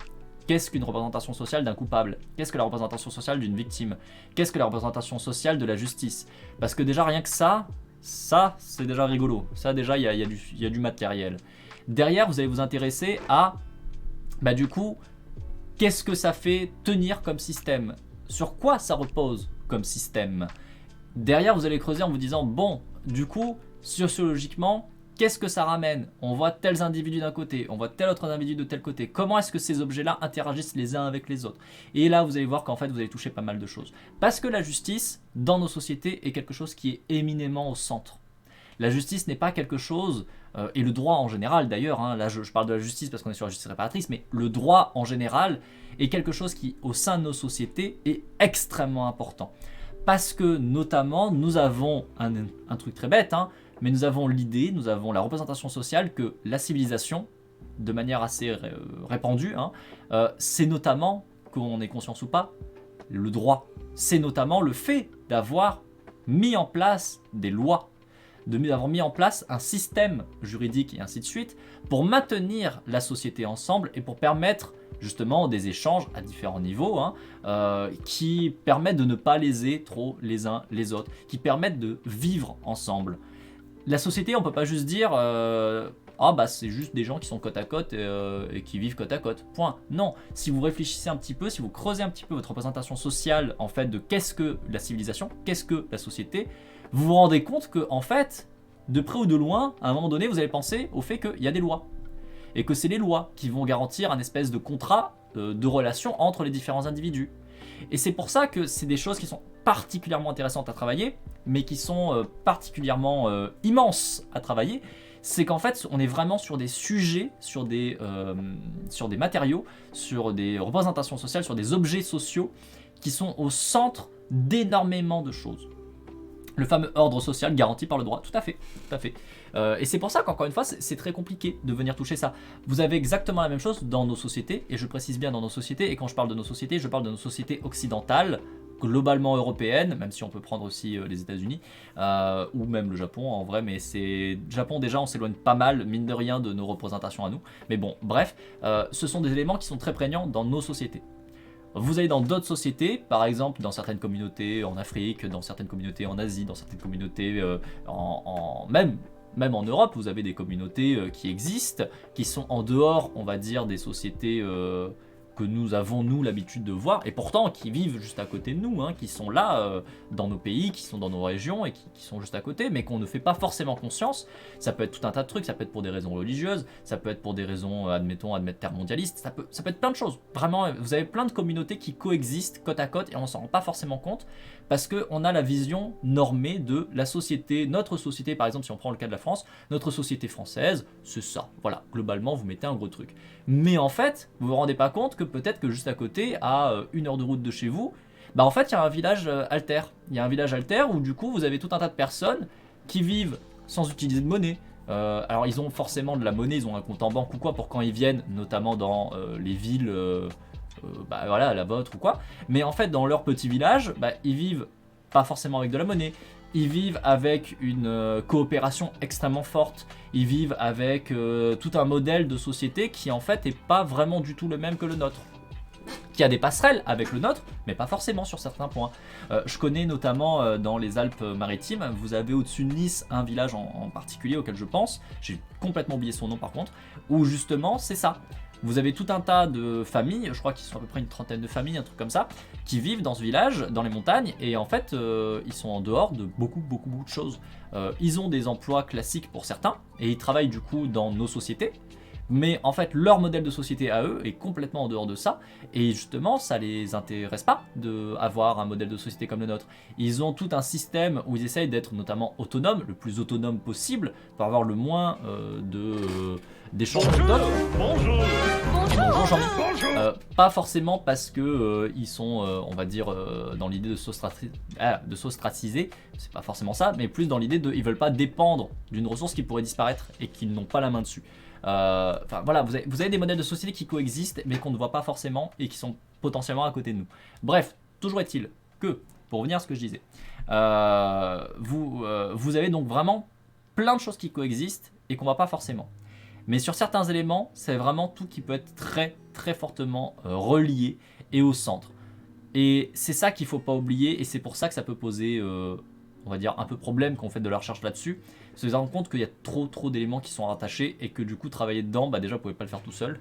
Qu'est-ce qu'une représentation sociale d'un coupable? Qu'est-ce que la représentation sociale d'une victime? Qu'est-ce que la représentation sociale de la justice? Parce que déjà, rien que ça, c'est déjà rigolo. Ça, déjà, il y a du matériel. Derrière, vous allez vous intéresser à, du coup, qu'est-ce que ça fait tenir comme système? Sur quoi ça repose comme système? Derrière, vous allez creuser en vous disant, bon, du coup, sociologiquement, qu'est-ce que ça ramène? On voit tels individus d'un côté, on voit tel autre individu de tel côté. Comment est-ce que ces objets-là interagissent les uns avec les autres? Et là, vous allez voir qu'en fait, vous allez toucher pas mal de choses. Parce que la justice, dans nos sociétés, est quelque chose qui est éminemment au centre. La justice n'est pas quelque chose, et le droit en général d'ailleurs, hein, là je parle de la justice parce qu'on est sur la justice réparatrice, mais le droit en général est quelque chose qui, au sein de nos sociétés, est extrêmement important. Parce que notamment, nous avons un truc très bête, hein, mais nous avons l'idée, nous avons la représentation sociale que la civilisation, de manière assez répandue, hein, c'est notamment, qu'on ait conscience ou pas, le droit. C'est notamment le fait d'avoir mis en place des lois, d'avoir mis en place un système juridique et ainsi de suite, pour maintenir la société ensemble et pour permettre justement des échanges à différents niveaux, hein, qui permettent de ne pas léser trop les uns les autres, qui permettent de vivre ensemble. La société, on peut pas juste dire ah bah c'est juste des gens qui sont côte à côte et qui vivent côte à côte. Point. Non. Si vous réfléchissez un petit peu, si vous creusez un petit peu votre représentation sociale en fait de qu'est-ce que la civilisation, qu'est-ce que la société, vous vous rendez compte que en fait, de près ou de loin, à un moment donné, vous allez penser au fait qu'il y a des lois et que c'est les lois qui vont garantir un espèce de contrat de relation entre les différents individus. Et c'est pour ça que c'est des choses qui sont particulièrement intéressantes à travailler, mais qui sont particulièrement immenses à travailler. C'est qu'en fait, on est vraiment sur des sujets, sur des matériaux, sur des représentations sociales, sur des objets sociaux qui sont au centre d'énormément de choses. Le fameux ordre social garanti par le droit, tout à fait, tout à fait. Et c'est pour ça qu'encore une fois, c'est très compliqué de venir toucher ça. Vous avez exactement la même chose dans nos sociétés, et je précise bien dans nos sociétés, et quand je parle de nos sociétés, je parle de nos sociétés occidentales, globalement européennes, même si on peut prendre aussi les États-Unis, ou même le Japon en vrai, mais c'est Japon déjà on s'éloigne pas mal, mine de rien, de nos représentations à nous. Mais bon, bref, ce sont des éléments qui sont très prégnants dans nos sociétés. Vous allez dans d'autres sociétés, par exemple dans certaines communautés en Afrique, dans certaines communautés en Asie, dans certaines communautés même en Europe, vous avez des communautés qui existent, qui sont en dehors, on va dire, des sociétés que nous avons, nous, l'habitude de voir, et pourtant qui vivent juste à côté de nous, hein, qui sont là dans nos pays, qui sont dans nos régions, et qui sont juste à côté, mais qu'on ne fait pas forcément conscience. Ça peut être tout un tas de trucs, ça peut être pour des raisons religieuses, ça peut être pour des raisons, admettons, termondialistes, ça peut être plein de choses. Vraiment, vous avez plein de communautés qui coexistent côte à côte, et on s'en rend pas forcément compte, parce qu'on a la vision normée de la société, notre société, par exemple, si on prend le cas de la France, notre société française, c'est ça. Voilà, globalement, vous mettez un gros truc. Mais en fait, vous vous rendez pas compte que peut-être que juste à côté, à 1 heure de route de chez vous, bah en fait, il y a un village alter. Il y a un village alter où du coup, vous avez tout un tas de personnes qui vivent sans utiliser de monnaie. Alors, ils ont forcément de la monnaie, ils ont un compte en banque ou quoi pour quand ils viennent, notamment dans les villes, bah voilà, la vôtre ou quoi. Mais en fait, dans leur petit village, bah, ils vivent pas forcément avec de la monnaie. Ils vivent avec une coopération extrêmement forte. Ils vivent avec tout un modèle de société qui en fait est pas vraiment du tout le même que le nôtre. Qui a des passerelles avec le nôtre, mais pas forcément sur certains points. Je connais notamment dans les Alpes-Maritimes, vous avez au-dessus de Nice un village en particulier auquel je pense, j'ai complètement oublié son nom par contre, où justement c'est ça. Vous avez tout un tas de familles, je crois qu'ils sont à peu près une trentaine de familles, un truc comme ça, qui vivent dans ce village, dans les montagnes, et en fait, ils sont en dehors de beaucoup de choses. Ils ont des emplois classiques pour certains, et ils travaillent du coup dans nos sociétés, mais en fait, leur modèle de société à eux est complètement en dehors de ça, et justement, ça les intéresse pas d'avoir un modèle de société comme le nôtre. Ils ont tout un système où ils essayent d'être notamment autonomes, le plus autonome possible, pour avoir le moins d'échanges avec d'autres. Bonjour. Bonjour Jean-Mi. Pas forcément parce que ils sont, on va dire, dans l'idée de s'ostraciser, c'est pas forcément ça, mais plus dans l'idée de, ils veulent pas dépendre d'une ressource qui pourrait disparaître et qu'ils n'ont pas la main dessus. Enfin voilà, vous avez des modèles de société qui coexistent, mais qu'on ne voit pas forcément et qui sont potentiellement à côté de nous. Bref, toujours est-il que, pour revenir à ce que je disais, vous avez donc vraiment plein de choses qui coexistent et qu'on ne voit pas forcément. Mais sur certains éléments, c'est vraiment tout qui peut être très très fortement relié et au centre. Et c'est ça qu'il ne faut pas oublier, et c'est pour ça que ça peut poser, on va dire, un peu problème quand on fait de la recherche là-dessus. Se rendre compte qu'il y a trop d'éléments qui sont rattachés et que du coup travailler dedans, bah déjà vous pouvez pas le faire tout seul.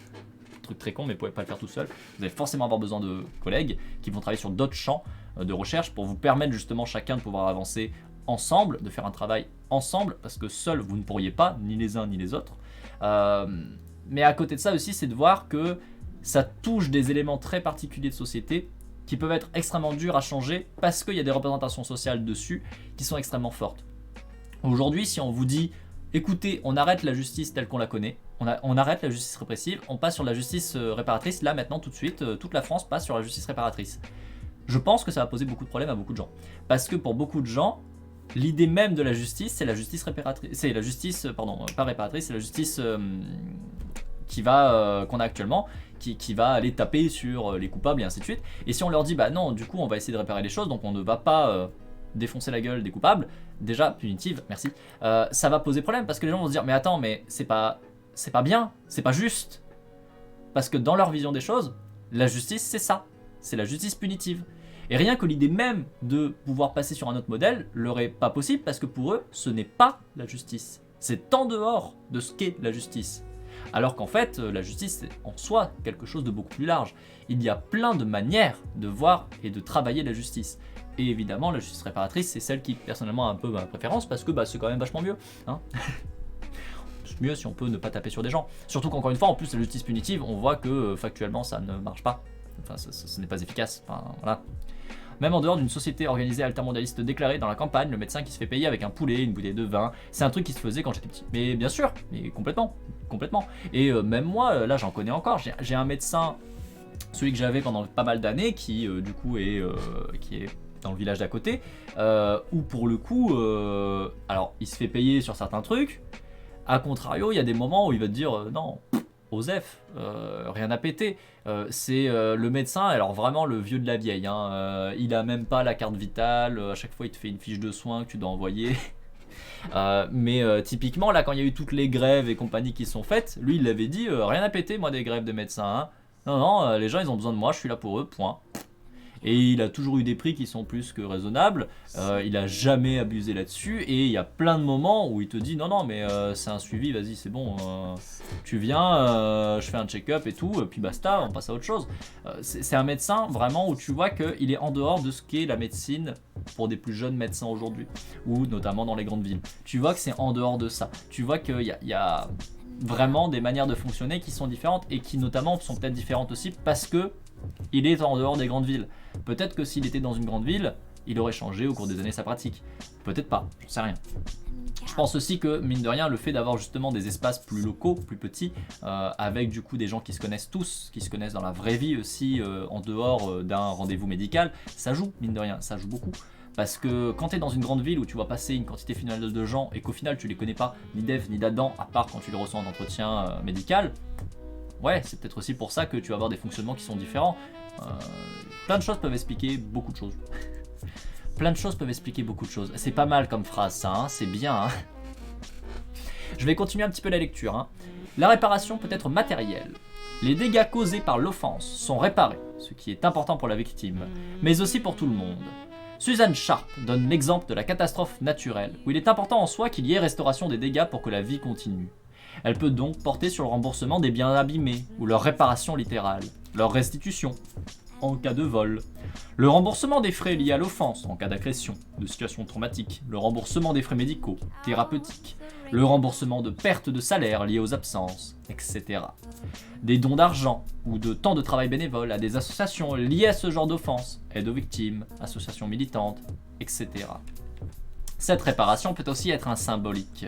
Truc très con, mais vous pouvez pas le faire tout seul. Vous allez forcément avoir besoin de collègues qui vont travailler sur d'autres champs de recherche pour vous permettre justement chacun de pouvoir avancer ensemble, de faire un travail ensemble, parce que seuls vous ne pourriez pas, ni les uns ni les autres. Mais à côté de ça aussi, c'est de voir que ça touche des éléments très particuliers de société qui peuvent être extrêmement durs à changer parce qu'il y a des représentations sociales dessus qui sont extrêmement fortes. Aujourd'hui, si on vous dit, écoutez, on arrête la justice telle qu'on la connaît, on arrête la justice répressive, on passe sur la justice réparatrice, là maintenant tout de suite, toute la France passe sur la justice réparatrice. Je pense que ça va poser beaucoup de problèmes à beaucoup de gens. Parce que pour beaucoup de gens, l'idée même de la justice, c'est la justice réparatrice, c'est la justice, pardon, pas réparatrice, c'est la justice qu'on a actuellement, qui va aller taper sur les coupables et ainsi de suite. Et si on leur dit, bah non, du coup on va essayer de réparer les choses, donc on ne va pas défoncer la gueule des coupables, déjà punitive, merci, ça va poser problème parce que les gens vont se dire, mais attends, mais c'est pas bien, c'est pas juste. Parce que dans leur vision des choses, la justice c'est ça, c'est la justice punitive. Et rien que l'idée même de pouvoir passer sur un autre modèle leur est pas possible parce que pour eux, ce n'est pas la justice. C'est en dehors de ce qu'est la justice. Alors qu'en fait, la justice c'est en soi quelque chose de beaucoup plus large. Il y a plein de manières de voir et de travailler la justice. Et évidemment, la justice réparatrice, c'est celle qui personnellement a un peu ma préférence parce que c'est quand même vachement mieux. Hein. C'est mieux si on peut ne pas taper sur des gens. Surtout qu'encore une fois, en plus, la justice punitive, on voit que factuellement ça ne marche pas. Enfin, ce n'est pas efficace. Enfin, voilà. Même en dehors d'une société organisée altermondialiste déclarée, dans la campagne, le médecin qui se fait payer avec un poulet, une bouteille de vin, c'est un truc qui se faisait quand j'étais petit. Mais bien sûr, mais complètement. Et même moi, là j'en connais encore, j'ai un médecin, celui que j'avais pendant pas mal d'années, qui du coup est dans le village d'à côté, où pour le coup, alors il se fait payer sur certains trucs, a contrario, il y a des moments où il va te dire non, Osef, rien à péter. C'est le médecin, alors vraiment le vieux de la vieille, hein, il a même pas la carte vitale, à chaque fois il te fait une fiche de soins que tu dois envoyer. Mais typiquement là quand il y a eu toutes les grèves et compagnie qui sont faites, lui il l'avait dit, rien à péter moi des grèves de médecins, hein. Non, les gens ils ont besoin de moi, je suis là pour eux, point. Et il a toujours eu des prix qui sont plus que raisonnables, il a jamais abusé là-dessus, et il y a plein de moments où il te dit non mais c'est un suivi, vas-y c'est bon, tu viens, je fais un check-up et tout, puis basta, on passe à autre chose. C'est un médecin vraiment où tu vois qu'il est en dehors de ce qu'est la médecine pour des plus jeunes médecins aujourd'hui, ou notamment dans les grandes villes. Tu vois que c'est en dehors de ça, tu vois qu'il y a vraiment des manières de fonctionner qui sont différentes, et qui notamment sont peut-être différentes aussi parce que il est en dehors des grandes villes. Peut-être que s'il était dans une grande ville, il aurait changé au cours des années sa pratique. Peut-être pas, j'en sais rien. Je pense aussi que, mine de rien, le fait d'avoir justement des espaces plus locaux, plus petits, avec du coup des gens qui se connaissent tous, qui se connaissent dans la vraie vie aussi, en dehors d'un rendez-vous médical, ça joue, mine de rien, ça joue beaucoup. Parce que quand tu es dans une grande ville où tu vas passer une quantité finale de gens et qu'au final tu les connais pas, ni d'Eve ni d'Adam, à part quand tu les reçois en entretien médical, ouais, c'est peut-être aussi pour ça que tu vas avoir des fonctionnements qui sont différents. Plein de choses peuvent expliquer beaucoup de choses. Plein de choses peuvent expliquer beaucoup de choses. C'est pas mal comme phrase ça, hein, c'est bien. Hein. Je vais continuer un petit peu la lecture. Hein. La réparation peut être matérielle. Les dégâts causés par l'offense sont réparés, ce qui est important pour la victime, mais aussi pour tout le monde. Suzanne Sharp donne l'exemple de la catastrophe naturelle, où il est important en soi qu'il y ait restauration des dégâts pour que la vie continue. Elle peut donc porter sur le remboursement des biens abîmés, ou leur réparation littérale, leur restitution, en cas de vol, le remboursement des frais liés à l'offense, en cas d'agression, de situation traumatique, le remboursement des frais médicaux, thérapeutiques, le remboursement de pertes de salaire liées aux absences, etc. Des dons d'argent, ou de temps de travail bénévole à des associations liées à ce genre d'offense, aide aux victimes, associations militantes, etc. Cette réparation peut aussi être un symbolique.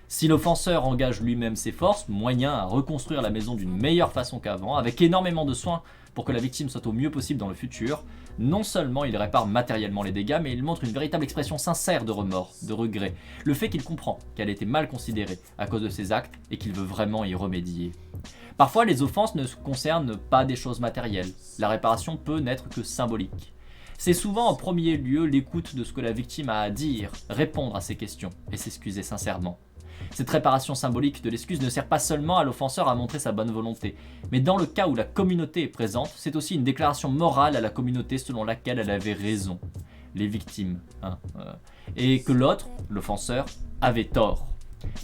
Si l'offenseur engage lui-même ses forces, moyens à reconstruire la maison d'une meilleure façon qu'avant, avec énormément de soins pour que la victime soit au mieux possible dans le futur, non seulement il répare matériellement les dégâts, mais il montre une véritable expression sincère de remords, de regret, le fait qu'il comprend qu'elle a été mal considérée à cause de ses actes et qu'il veut vraiment y remédier. Parfois, les offenses ne concernent pas des choses matérielles, la réparation peut n'être que symbolique. C'est souvent en premier lieu l'écoute de ce que la victime a à dire, répondre à ses questions et s'excuser sincèrement. Cette réparation symbolique de l'excuse ne sert pas seulement à l'offenseur à montrer sa bonne volonté, mais dans le cas où la communauté est présente, c'est aussi une déclaration morale à la communauté selon laquelle elle avait raison, les victimes, et que l'autre, l'offenseur, avait tort.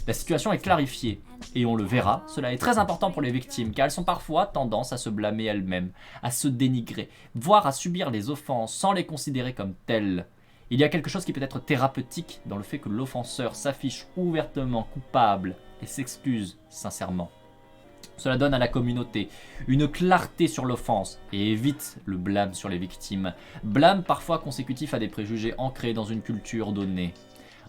La situation est clarifiée, et on le verra, cela est très important pour les victimes, car elles sont parfois tendance à se blâmer elles-mêmes, à se dénigrer, voire à subir les offenses sans les considérer comme telles. Il y a quelque chose qui peut être thérapeutique dans le fait que l'offenseur s'affiche ouvertement coupable et s'excuse sincèrement. Cela donne à la communauté une clarté sur l'offense et évite le blâme sur les victimes. Blâme parfois consécutif à des préjugés ancrés dans une culture donnée.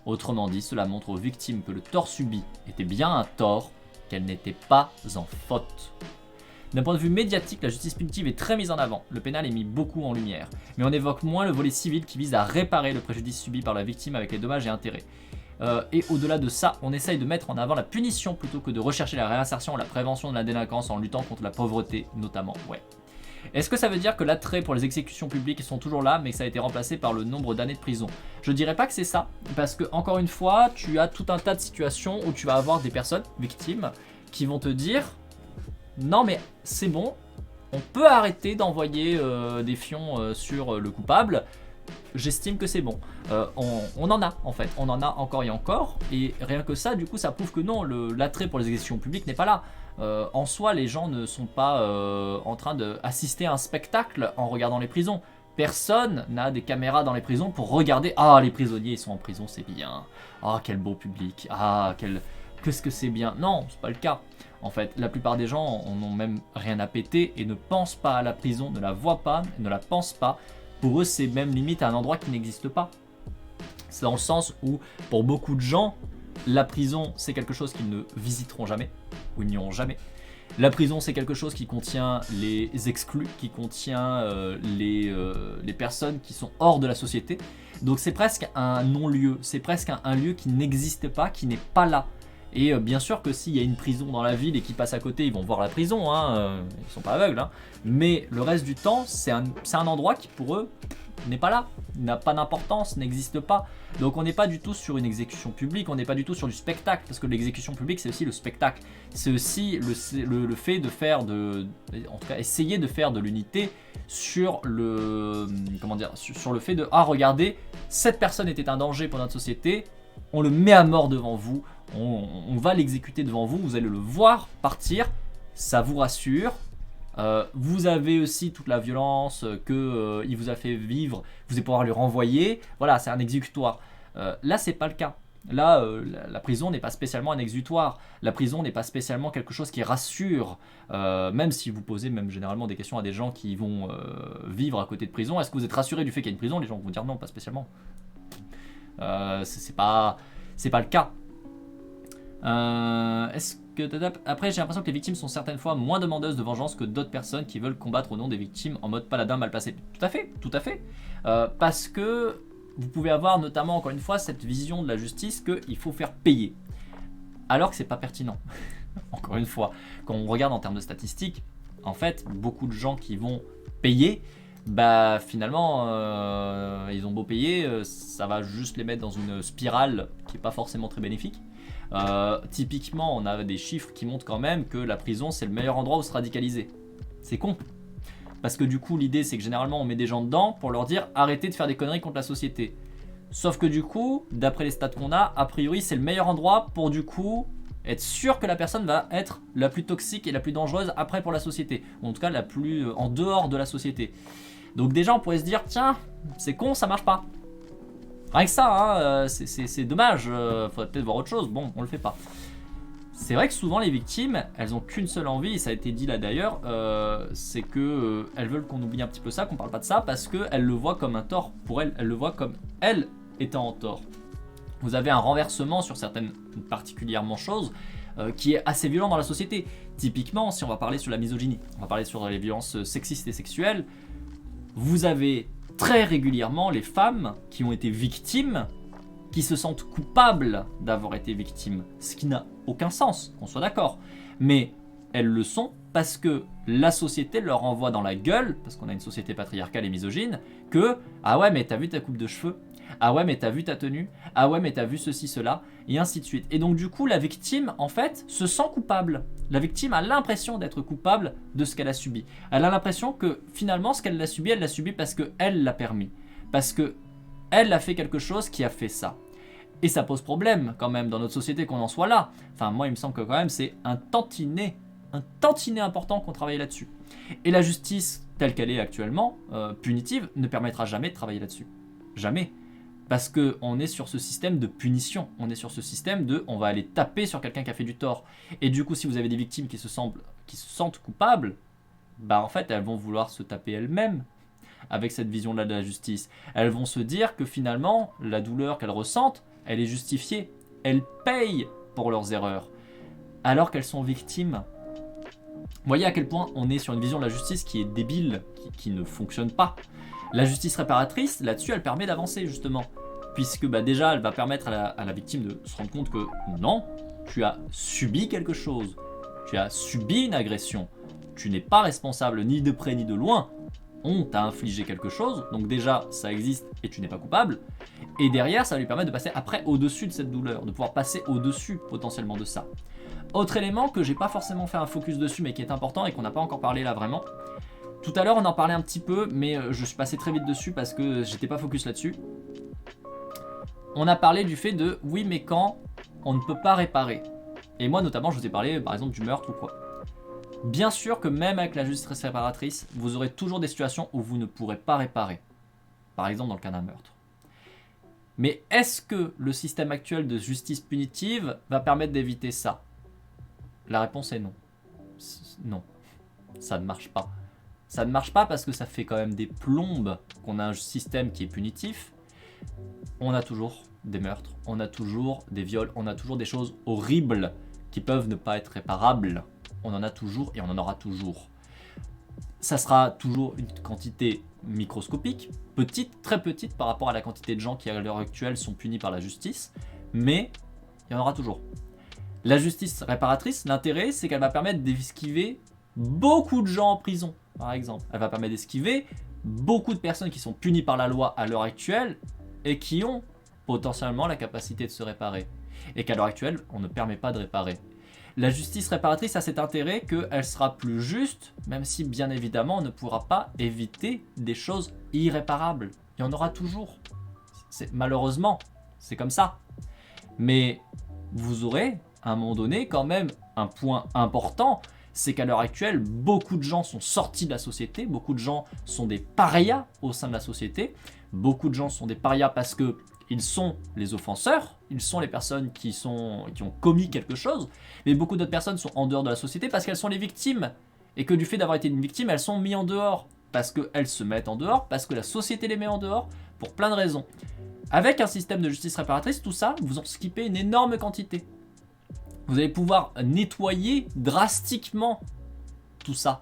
Autrement dit, cela montre aux victimes que le tort subi était bien un tort, qu'elle n'était pas en faute. D'un point de vue médiatique, la justice punitive est très mise en avant, le pénal est mis beaucoup en lumière, mais on évoque moins le volet civil qui vise à réparer le préjudice subi par la victime avec les dommages et intérêts. Et au-delà de ça, on essaye de mettre en avant la punition plutôt que de rechercher la réinsertion et la prévention de la délinquance en luttant contre la pauvreté notamment. Ouais. Est-ce que ça veut dire que l'attrait pour les exécutions publiques sont toujours là, mais que ça a été remplacé par le nombre d'années de prison? Je dirais pas que c'est ça, parce que encore une fois, tu as tout un tas de situations où tu vas avoir des personnes victimes qui vont te dire non mais c'est bon, on peut arrêter d'envoyer des fions sur le coupable, j'estime que c'est bon. On en a en fait, on en a encore et encore, et rien que ça, du coup ça prouve que non, l'attrait pour les exécutions publiques n'est pas là. En soi, les gens ne sont pas en train d'assister à un spectacle en regardant les prisons. Personne n'a des caméras dans les prisons pour regarder. Ah, les prisonniers ils sont en prison, c'est bien. Ah, quel beau public. Ah, qu'est-ce que c'est bien. Non, c'est pas le cas. En fait, la plupart des gens en ont même rien à péter et ne pensent pas à la prison, ne la voient pas, ne la pensent pas. Pour eux, c'est même limite un endroit qui n'existe pas. C'est dans le sens où, pour beaucoup de gens, la prison, c'est quelque chose qu'ils ne visiteront jamais, ou ils n'y iront jamais. La prison, c'est quelque chose qui contient les exclus, qui contient les personnes qui sont hors de la société. Donc c'est presque un non-lieu, c'est presque un lieu qui n'existe pas, qui n'est pas là. Et bien sûr que s'il y a une prison dans la ville et qu'ils passent à côté, ils vont voir la prison, hein, ils sont pas aveugles. Hein. Mais le reste du temps, c'est un endroit qui pour eux n'est pas là, n'a pas d'importance, n'existe pas. Donc on n'est pas du tout sur une exécution publique, on n'est pas du tout sur du spectacle, parce que l'exécution publique c'est aussi le spectacle. C'est aussi le fait de faire en tout cas essayer de faire de l'unité sur le, comment dire, sur le fait de, ah regardez, cette personne était un danger pour notre société, on le met à mort devant vous, on va l'exécuter devant vous, vous allez le voir partir, ça vous rassure. Vous avez aussi toute la violence qu'il vous a fait vivre, vous allez pouvoir lui renvoyer, voilà, c'est un exécutoire. Là, c'est pas le cas. Là, la prison n'est pas spécialement un exutoire. La prison n'est pas spécialement quelque chose qui rassure. Même si vous posez même généralement des questions à des gens qui vont vivre à côté de prison, est-ce que vous êtes rassuré du fait qu'il y a une prison? Les gens vont dire non, pas spécialement. C'est pas le cas. Après, j'ai l'impression que les victimes sont certaines fois moins demandeuses de vengeance que d'autres personnes qui veulent combattre au nom des victimes en mode paladin mal placé. Tout à fait, tout à fait. Parce que vous pouvez avoir notamment, encore une fois, cette vision de la justice qu'il faut faire payer. Alors que c'est pas pertinent. Encore une fois, quand on regarde en termes de statistiques, en fait, beaucoup de gens qui vont payer, bah finalement, ils ont beau payer, ça va juste les mettre dans une spirale qui n'est pas forcément très bénéfique. Typiquement, on a des chiffres qui montrent quand même que la prison, c'est le meilleur endroit où se radicaliser. C'est con. Parce que du coup, l'idée, c'est que généralement, on met des gens dedans pour leur dire arrêtez de faire des conneries contre la société. Sauf que du coup, d'après les stats qu'on a priori, c'est le meilleur endroit pour du coup être sûr que la personne va être la plus toxique et la plus dangereuse après pour la société. Ou en tout cas, la plus en dehors de la société. Donc déjà, on pourrait se dire tiens, c'est con, ça marche pas. Rien que ça, hein, c'est dommage, faudrait peut-être voir autre chose, bon, on le fait pas. C'est vrai que souvent les victimes, elles ont qu'une seule envie, et ça a été dit là d'ailleurs, c'est que elles veulent qu'on oublie un petit peu ça, qu'on parle pas de ça, parce qu'elles le voient comme un tort. Pour elles, elles le voient comme elles étant en tort. Vous avez un renversement sur certaines particulièrement choses qui est assez violent dans la société. Typiquement, si on va parler sur la misogynie, on va parler sur les violences sexistes et sexuelles, vous avez très régulièrement les femmes qui ont été victimes qui se sentent coupables d'avoir été victimes, ce qui n'a aucun sens, qu'on soit d'accord. Mais elles le sont parce que la société leur envoie dans la gueule, parce qu'on a une société patriarcale et misogyne, que « Ah ouais, mais t'as vu ta coupe de cheveux ? Ah ouais, mais t'as vu ta tenue ? Ah ouais, mais t'as vu ceci, cela ?» et ainsi de suite. Et donc du coup, la victime, en fait, se sent coupable. La victime a l'impression d'être coupable de ce qu'elle a subi. Elle a l'impression que finalement, ce qu'elle a subi, elle l'a subi parce qu'elle l'a permis. Parce que elle a fait quelque chose qui a fait ça. Et ça pose problème quand même dans notre société qu'on en soit là. Enfin, moi, il me semble que quand même, c'est un tantinet important qu'on travaille là-dessus. Et la justice, telle qu'elle est actuellement, punitive, ne permettra jamais de travailler là-dessus. Jamais. Parce qu'on est sur ce système de punition, on est sur ce système de on va aller taper sur quelqu'un qui a fait du tort. Et du coup, si vous avez des victimes qui se sentent coupables, bah en fait, elles vont vouloir se taper elles-mêmes avec cette vision-là de la justice. Elles vont se dire que finalement, la douleur qu'elles ressentent, elle est justifiée. Elles payent pour leurs erreurs, alors qu'elles sont victimes. Vous voyez à quel point on est sur une vision de la justice qui est débile, qui ne fonctionne pas. La justice réparatrice, là-dessus, elle permet d'avancer justement. Puisque bah, déjà, elle va permettre à la victime de se rendre compte que non, tu as subi quelque chose. Tu as subi une agression. Tu n'es pas responsable ni de près ni de loin. On t'a infligé quelque chose. Donc déjà, ça existe et tu n'es pas coupable. Et derrière, ça va lui permettre de passer après au-dessus de cette douleur. De pouvoir passer au-dessus potentiellement de ça. Autre élément que j'ai pas forcément fait un focus dessus mais qui est important et qu'on n'a pas encore parlé là vraiment. Tout à l'heure on en parlait un petit peu mais je suis passé très vite dessus parce que j'étais pas focus là-dessus. On a parlé du fait de oui mais quand on ne peut pas réparer. Et moi notamment je vous ai parlé par exemple du meurtre ou quoi. Bien sûr que même avec la justice réparatrice, vous aurez toujours des situations où vous ne pourrez pas réparer. Par exemple dans le cas d'un meurtre. Mais est-ce que le système actuel de justice punitive va permettre d'éviter ça ? La réponse est non. Non, ça ne marche pas. Ça ne marche pas parce que ça fait quand même des plombes qu'on a un système qui est punitif. On a toujours des meurtres, on a toujours des viols, on a toujours des choses horribles qui peuvent ne pas être réparables. On en a toujours et on en aura toujours. Ça sera toujours une quantité microscopique, petite, très petite par rapport à la quantité de gens qui à l'heure actuelle sont punis par la justice, mais il y en aura toujours. La justice réparatrice, l'intérêt, c'est qu'elle va permettre d'esquiver beaucoup de gens en prison, par exemple. Elle va permettre d'esquiver beaucoup de personnes qui sont punies par la loi à l'heure actuelle et qui ont potentiellement la capacité de se réparer. Et qu'à l'heure actuelle, on ne permet pas de réparer. La justice réparatrice a cet intérêt qu'elle sera plus juste, même si bien évidemment on ne pourra pas éviter des choses irréparables. Il y en aura toujours. Malheureusement, c'est comme ça. Mais vous aurez à un moment donné quand même un point important, c'est qu'à l'heure actuelle beaucoup de gens sont sortis de la société, beaucoup de gens sont des parias au sein de la société, beaucoup de gens sont des parias parce que ils sont les offenseurs, ils sont les personnes qui ont commis quelque chose, mais beaucoup d'autres personnes sont en dehors de la société parce qu'elles sont les victimes, et que du fait d'avoir été une victime, elles sont mises en dehors, parce qu'elles se mettent en dehors, parce que la société les met en dehors, pour plein de raisons. Avec un système de justice réparatrice, tout ça, vous en skippez une énorme quantité. Vous allez pouvoir nettoyer drastiquement tout ça.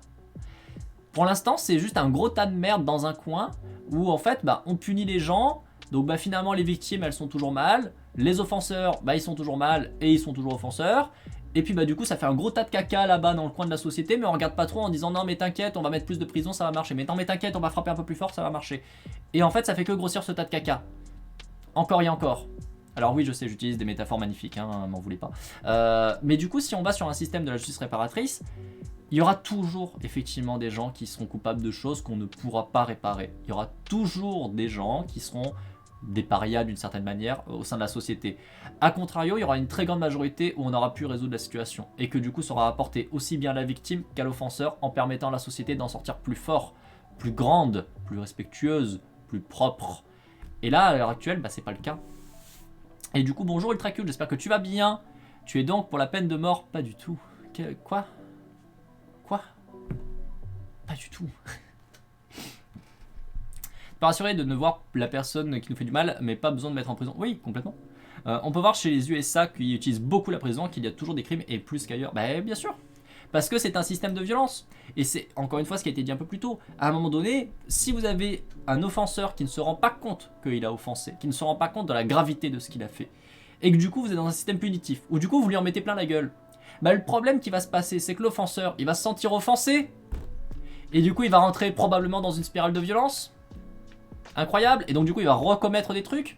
Pour l'instant, c'est juste un gros tas de merde dans un coin où en fait, on punit les gens. Donc finalement, les victimes, elles sont toujours mal. Les offenseurs, ils sont toujours mal et ils sont toujours offenseurs. Et puis du coup, ça fait un gros tas de caca là-bas dans le coin de la société, mais on regarde pas trop en disant non mais t'inquiète, on va mettre plus de prison, ça va marcher. Mais non mais t'inquiète, on va frapper un peu plus fort, ça va marcher. Et en fait, ça fait que grossir ce tas de caca. Encore et encore. Alors oui, je sais, j'utilise des métaphores magnifiques, m'en voulez pas. Mais du coup, si on va sur un système de la justice réparatrice, il y aura toujours effectivement des gens qui seront coupables de choses qu'on ne pourra pas réparer. Il y aura toujours des gens qui seront des parias d'une certaine manière au sein de la société. A contrario, il y aura une très grande majorité où on aura pu résoudre la situation et que du coup, ça aura apporté aussi bien à la victime qu'à l'offenseur en permettant à la société d'en sortir plus fort, plus grande, plus respectueuse, plus propre. Et là, à l'heure actuelle, c'est pas le cas. Et du coup, bonjour Ultracule, j'espère que tu vas bien. Tu es donc pour la peine de mort? Pas du tout. Quoi? Pas du tout. Pas rassuré de ne voir la personne qui nous fait du mal, mais pas besoin de mettre en prison. Oui, complètement. On peut voir chez les USA qui utilisent beaucoup la prison qu'il y a toujours des crimes et plus qu'ailleurs. Bien sûr. Parce que c'est un système de violence. Et c'est encore une fois ce qui a été dit un peu plus tôt. À un moment donné, si vous avez un offenseur qui ne se rend pas compte qu'il a offensé, qui ne se rend pas compte de la gravité de ce qu'il a fait, et que du coup vous êtes dans un système punitif, ou du coup vous lui en mettez plein la gueule, le problème qui va se passer, c'est que l'offenseur, il va se sentir offensé, et du coup il va rentrer probablement dans une spirale de violence. Incroyable. Et donc du coup il va recommettre des trucs.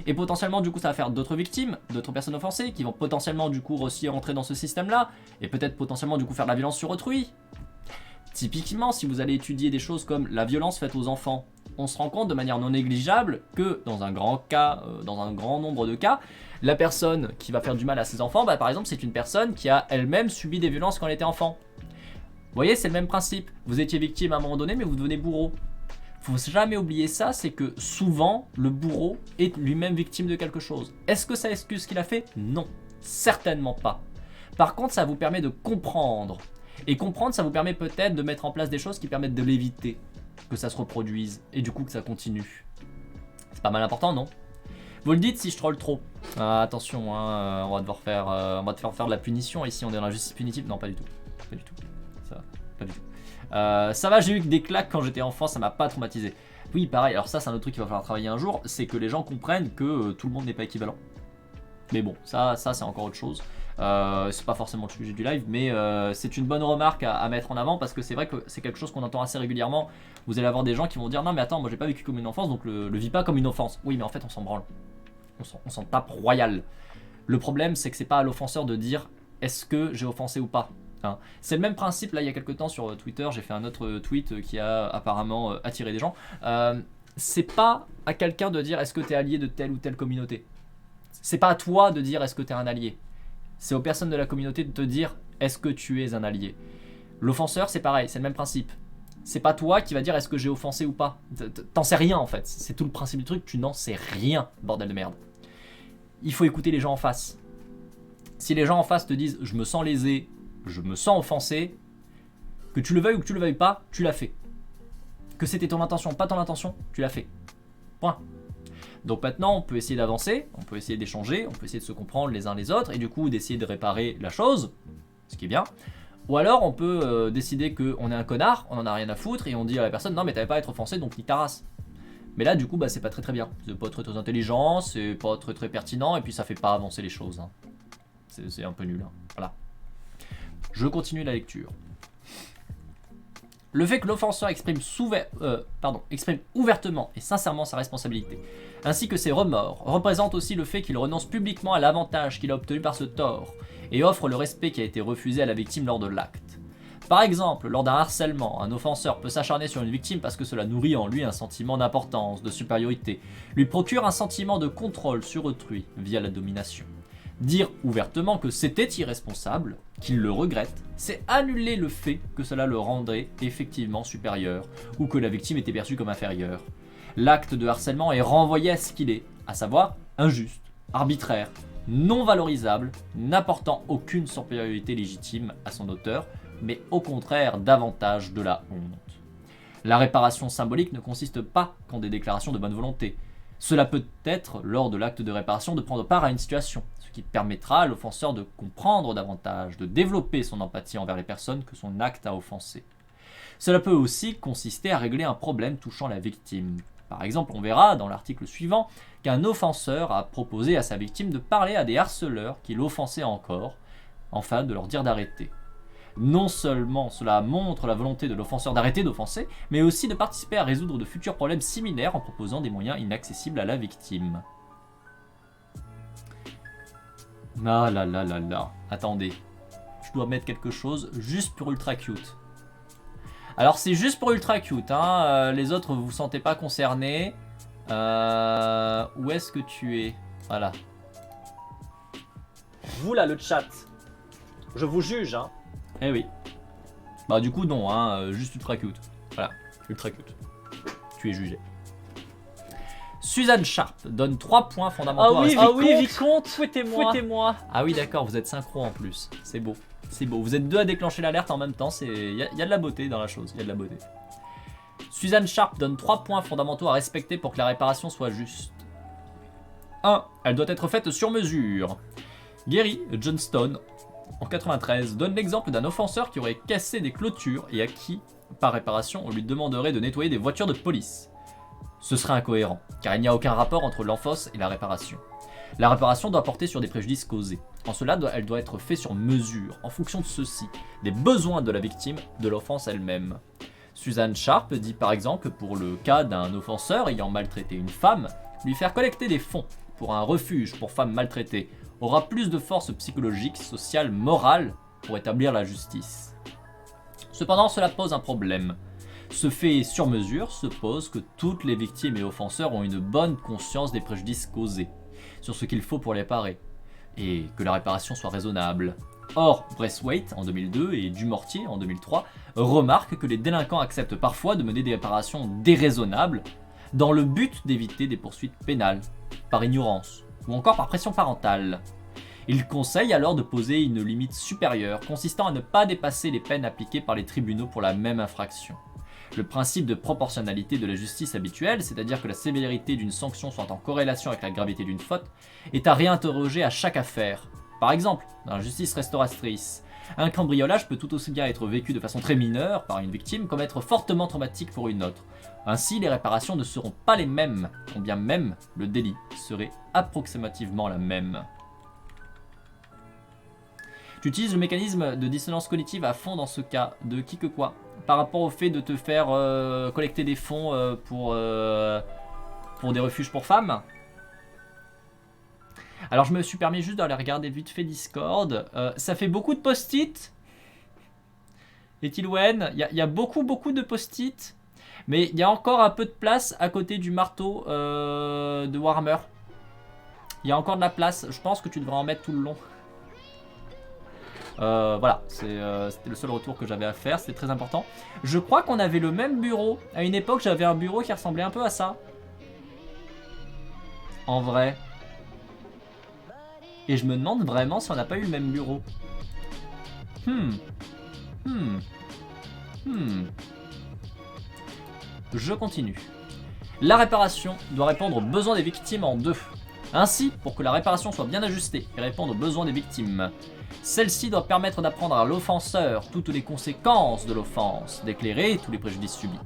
Et potentiellement du coup ça va faire d'autres victimes, d'autres personnes offensées qui vont potentiellement du coup aussi rentrer dans ce système là. Et peut-être potentiellement du coup faire de la violence sur autrui. Typiquement si vous allez étudier des choses comme la violence faite aux enfants, on se rend compte de manière non négligeable que dans un grand cas, dans un grand nombre de cas, la personne qui va faire du mal à ses enfants, par exemple c'est une personne qui a elle-même subi des violences quand elle était enfant. Vous voyez, c'est le même principe. Vous étiez victime à un moment donné mais vous devenez bourreau. Faut jamais oublier ça, c'est que souvent, le bourreau est lui-même victime de quelque chose. Est-ce que ça excuse ce qu'il a fait? Non, certainement pas. Par contre, ça vous permet de comprendre. Et comprendre, ça vous permet peut-être de mettre en place des choses qui permettent de l'éviter, que ça se reproduise, et du coup que ça continue. C'est pas mal important, non? Vous le dites si je troll trop. Attention, hein, on va devoir faire, on va te faire de la punition. Ici, on est dans la justice punitive. Non, pas du tout. Pas du tout. Ça va, pas du tout. Ça va, j'ai eu que des claques quand j'étais enfant, ça m'a pas traumatisé. Oui, pareil, alors ça, c'est un autre truc qu'il va falloir travailler un jour, c'est que les gens comprennent que tout le monde n'est pas équivalent. Mais bon, ça c'est encore autre chose. C'est pas forcément le sujet du live, mais c'est une bonne remarque à mettre en avant parce que c'est vrai que c'est quelque chose qu'on entend assez régulièrement. Vous allez avoir des gens qui vont dire non mais attends, moi j'ai pas vécu comme une enfance, donc le vis pas comme une offense. Oui, mais en fait on s'en branle. On s'en tape royal. Le problème c'est que c'est pas à l'offenseur de dire est-ce que j'ai offensé ou pas. Hein. C'est le même principe, là il y a quelques temps sur Twitter, j'ai fait un autre tweet qui a apparemment attiré des gens. C'est pas à quelqu'un de dire est-ce que t'es allié de telle ou telle communauté. C'est pas à toi de dire est-ce que t'es un allié. C'est aux personnes de la communauté de te dire est-ce que tu es un allié. L'offenseur c'est pareil, c'est le même principe. C'est pas toi qui va dire est-ce que j'ai offensé ou pas. T'en sais rien en fait, c'est tout le principe du truc, tu n'en sais rien, bordel de merde. Il faut écouter les gens en face. Si les gens en face te disent je me sens lésé, je me sens offensé, que tu le veuilles ou que tu le veuilles pas, tu l'as fait. Que c'était ton intention, pas ton intention, tu l'as fait. Point. Donc maintenant, on peut essayer d'avancer, on peut essayer d'échanger, on peut essayer de se comprendre les uns les autres, et du coup d'essayer de réparer la chose, ce qui est bien. Ou alors on peut décider qu'on est un connard, on en a rien à foutre, et on dit à la personne non mais t'avais pas à être offensé, donc nique ta race. Mais là du coup bah, c'est pas très bien, c'est pas très intelligent, c'est pas très pertinent, et puis ça fait pas avancer les choses. Hein. C'est un peu nul, hein. Voilà. Je continue la lecture. Le fait que l'offenseur exprime ouvertement et sincèrement sa responsabilité, ainsi que ses remords, représente aussi le fait qu'il renonce publiquement à l'avantage qu'il a obtenu par ce tort, et offre le respect qui a été refusé à la victime lors de l'acte. Par exemple, lors d'un harcèlement, un offenseur peut s'acharner sur une victime parce que cela nourrit en lui un sentiment d'importance, de supériorité, lui procure un sentiment de contrôle sur autrui via la domination. Dire ouvertement que c'était irresponsable, qu'il le regrette, c'est annuler le fait que cela le rendrait effectivement supérieur, ou que la victime était perçue comme inférieure. L'acte de harcèlement est renvoyé à ce qu'il est, à savoir injuste, arbitraire, non valorisable, n'apportant aucune supériorité légitime à son auteur, mais au contraire davantage de la honte. La réparation symbolique ne consiste pas qu'en des déclarations de bonne volonté. Cela peut être, lors de l'acte de réparation, de prendre part à une situation, ce qui permettra à l'offenseur de comprendre davantage, de développer son empathie envers les personnes que son acte a offensées. Cela peut aussi consister à régler un problème touchant la victime. Par exemple, on verra dans l'article suivant qu'un offenseur a proposé à sa victime de parler à des harceleurs qui l'offensaient encore, afin de leur dire d'arrêter. Non seulement cela montre la volonté de l'offenseur d'arrêter d'offenser, mais aussi de participer à résoudre de futurs problèmes similaires en proposant des moyens inaccessibles à la victime. Ah là là là là, attendez, je dois mettre quelque chose juste pour Ultra Cute. Alors c'est juste pour Ultra Cute, hein, les autres vous vous sentez pas concernés. Où est-ce que tu es? Voilà. Vous là le chat, je vous juge hein. Eh oui. Bah du coup non, hein, juste Ultra Cute. Voilà, Ultra Cute. Tu es jugé. Suzanne Sharp donne 3 points fondamentaux à respecter. Ah oui, Vicomte, fouettez-moi. Ah oui d'accord, vous êtes synchro en plus. C'est beau. C'est beau. Vous êtes deux à déclencher l'alerte en même temps. Il y a de la beauté dans la chose. Il y a de la beauté. Suzanne Sharp donne 3 points fondamentaux à respecter pour que la réparation soit juste. 1. Elle doit être faite sur mesure. Gary Johnston, en 93, donne l'exemple d'un offenseur qui aurait cassé des clôtures et à qui, par réparation, on lui demanderait de nettoyer des voitures de police. Ce serait incohérent, car il n'y a aucun rapport entre l'enfance et la réparation. La réparation doit porter sur des préjudices causés. En cela, elle doit être faite sur mesure, en fonction de ceci, des besoins de la victime, de l'offense elle-même. Suzanne Sharp dit par exemple que pour le cas d'un offenseur ayant maltraité une femme, lui faire collecter des fonds pour un refuge pour femmes maltraitées aura plus de force psychologique, sociale, morale pour établir la justice. Cependant, cela pose un problème. Ce fait sur mesure suppose que toutes les victimes et offenseurs ont une bonne conscience des préjudices causés, sur ce qu'il faut pour les réparer, et que la réparation soit raisonnable. Or, Braithwaite en 2002 et Dumortier en 2003 remarquent que les délinquants acceptent parfois de mener des réparations déraisonnables dans le but d'éviter des poursuites pénales, par ignorance ou encore par pression parentale. Ils conseillent alors de poser une limite supérieure consistant à ne pas dépasser les peines appliquées par les tribunaux pour la même infraction. Le principe de proportionnalité de la justice habituelle, c'est-à-dire que la sévérité d'une sanction soit en corrélation avec la gravité d'une faute, est à réinterroger à chaque affaire. Par exemple, dans la justice restauratrice, un cambriolage peut tout aussi bien être vécu de façon très mineure par une victime comme être fortement traumatique pour une autre. Ainsi, les réparations ne seront pas les mêmes, quand bien même le délit serait approximativement la même. Tu utilises le mécanisme de dissonance cognitive à fond dans ce cas, de qui que quoi, par rapport au fait de te faire collecter des fonds pour des refuges pour femmes. Alors je me suis permis juste d'aller regarder vite fait Discord. Ça fait beaucoup de post-it. Et Tilwen, il y a beaucoup de post-it. Mais il y a encore un peu de place à côté du marteau de Warhammer. Il y a encore de la place. Je pense que tu devrais en mettre tout le long. Voilà, c'était le seul retour que j'avais à faire. C'était très important. Je crois qu'on avait le même bureau. À une époque, j'avais un bureau qui ressemblait un peu à ça. En vrai. Et je me demande vraiment si on n'a pas eu le même bureau. Je continue. La réparation doit répondre aux besoins des victimes en deux. Ainsi, pour que la réparation soit bien ajustée et répondre aux besoins des victimes, celle-ci doit permettre d'apprendre à l'offenseur toutes les conséquences de l'offense, d'éclairer tous les préjudices subis.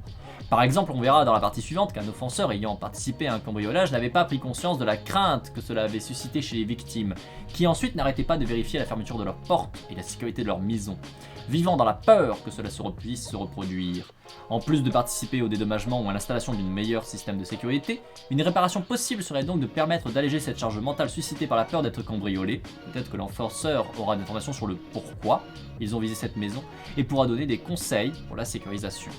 Par exemple, on verra dans la partie suivante qu'un offenseur ayant participé à un cambriolage n'avait pas pris conscience de la crainte que cela avait suscité chez les victimes, qui ensuite n'arrêtaient pas de vérifier la fermeture de leurs portes et la sécurité de leur maison, vivant dans la peur que cela puisse se reproduire. En plus de participer au dédommagement ou à l'installation d'un meilleur système de sécurité, une réparation possible serait donc de permettre d'alléger cette charge mentale suscitée par la peur d'être cambriolé. Peut-être que l'enforceur aura des informations sur le pourquoi ils ont visé cette maison et pourra donner des conseils pour la sécurisation.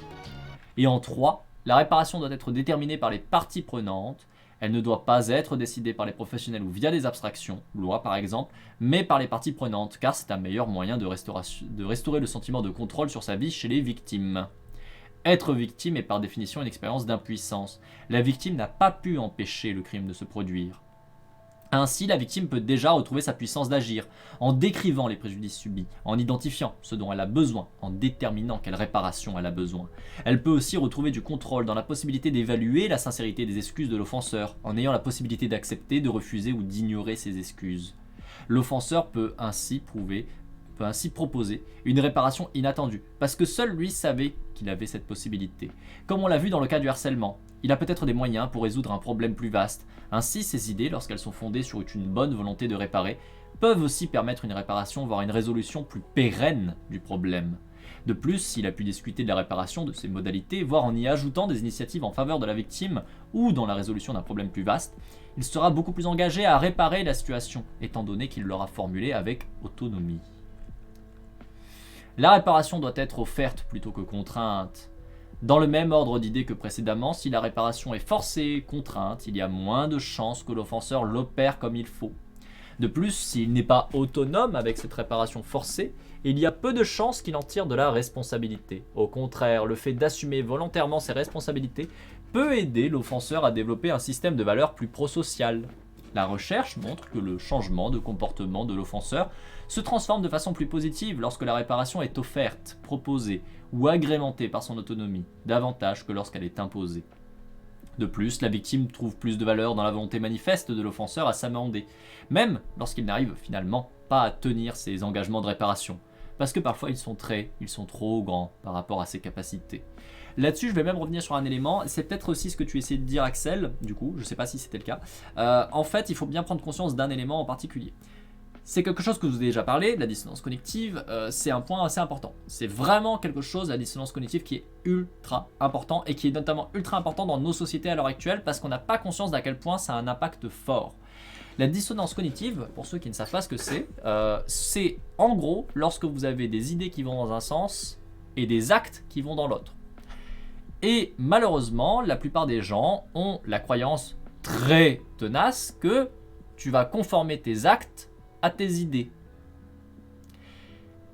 Et en 3, la réparation doit être déterminée par les parties prenantes. Elle ne doit pas être décidée par les professionnels ou via des abstractions, loi par exemple, mais par les parties prenantes, car c'est un meilleur moyen de restaurer le sentiment de contrôle sur sa vie chez les victimes. Être victime est par définition une expérience d'impuissance. La victime n'a pas pu empêcher le crime de se produire. Ainsi, la victime peut déjà retrouver sa puissance d'agir, en décrivant les préjudices subis, en identifiant ce dont elle a besoin, en déterminant quelle réparation elle a besoin. Elle peut aussi retrouver du contrôle dans la possibilité d'évaluer la sincérité des excuses de l'offenseur, en ayant la possibilité d'accepter, de refuser ou d'ignorer ses excuses. L'offenseur peut ainsi proposer une réparation inattendue, parce que seul lui savait qu'il avait cette possibilité. Comme on l'a vu dans le cas du harcèlement, il a peut-être des moyens pour résoudre un problème plus vaste. Ainsi, ces idées, lorsqu'elles sont fondées sur une bonne volonté de réparer, peuvent aussi permettre une réparation, voire une résolution plus pérenne du problème. De plus, s'il a pu discuter de la réparation, de ses modalités, voire en y ajoutant des initiatives en faveur de la victime ou dans la résolution d'un problème plus vaste, il sera beaucoup plus engagé à réparer la situation, étant donné qu'il l'aura formulée avec autonomie. La réparation doit être offerte plutôt que contrainte. Dans le même ordre d'idées que précédemment, si la réparation est forcée, contrainte, il y a moins de chances que l'offenseur l'opère comme il faut. De plus, s'il n'est pas autonome avec cette réparation forcée, il y a peu de chances qu'il en tire de la responsabilité. Au contraire, le fait d'assumer volontairement ses responsabilités peut aider l'offenseur à développer un système de valeurs plus prosocial. La recherche montre que le changement de comportement de l'offenseur se transforme de façon plus positive lorsque la réparation est offerte, proposée ou agrémentée par son autonomie, davantage que lorsqu'elle est imposée. De plus, la victime trouve plus de valeur dans la volonté manifeste de l'offenseur à s'amender, même lorsqu'il n'arrive finalement pas à tenir ses engagements de réparation, parce que parfois ils sont trop grands par rapport à ses capacités. Là-dessus, je vais même revenir sur un élément, c'est peut-être aussi ce que tu essayais de dire Axel, du coup, je sais pas si c'était le cas. En fait, il faut bien prendre conscience d'un élément en particulier. C'est quelque chose que je vous ai déjà parlé, la dissonance cognitive, c'est un point assez important. C'est vraiment quelque chose, la dissonance cognitive, qui est ultra important et qui est notamment ultra important dans nos sociétés à l'heure actuelle parce qu'on n'a pas conscience d'à quel point ça a un impact fort. La dissonance cognitive, pour ceux qui ne savent pas ce que c'est en gros lorsque vous avez des idées qui vont dans un sens et des actes qui vont dans l'autre. Et malheureusement, la plupart des gens ont la croyance très tenace que tu vas conformer tes actes à tes idées.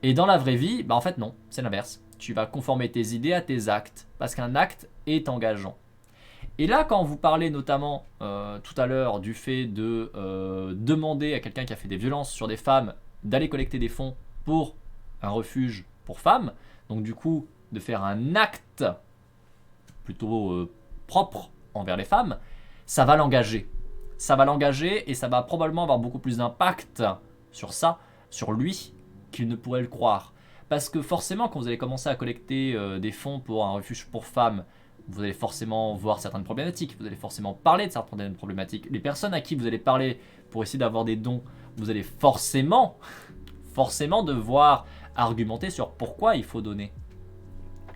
Et dans la vraie vie, bah en fait non, c'est l'inverse. Tu vas conformer tes idées à tes actes, parce qu'un acte est engageant. Et là, quand vous parlez notamment tout à l'heure du fait de demander à quelqu'un qui a fait des violences sur des femmes d'aller collecter des fonds pour un refuge pour femmes, donc du coup de faire un acte plutôt propre envers les femmes, ça va l'engager. Ça va l'engager et ça va probablement avoir beaucoup plus d'impact sur ça, sur lui, qu'il ne pourrait le croire. Parce que forcément, quand vous allez commencer à collecter des fonds pour un refuge pour femmes, vous allez forcément voir certaines problématiques, vous allez forcément parler de certaines problématiques. Les personnes à qui vous allez parler pour essayer d'avoir des dons, vous allez forcément devoir argumenter sur pourquoi il faut donner.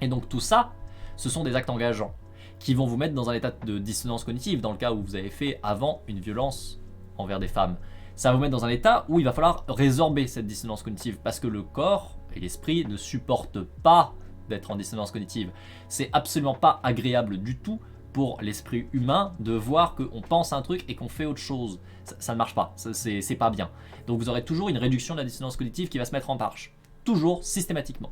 Et donc tout ça, ce sont des actes engageants qui vont vous mettre dans un état de dissonance cognitive dans le cas où vous avez fait avant une violence envers des femmes. Ça va vous mettre dans un état où il va falloir résorber cette dissonance cognitive parce que le corps et l'esprit ne supportent pas d'être en dissonance cognitive. C'est absolument pas agréable du tout pour l'esprit humain de voir qu'on pense un truc et qu'on fait autre chose. Ça ne marche pas, c'est pas bien. Donc vous aurez toujours une réduction de la dissonance cognitive qui va se mettre en marche. Toujours, systématiquement.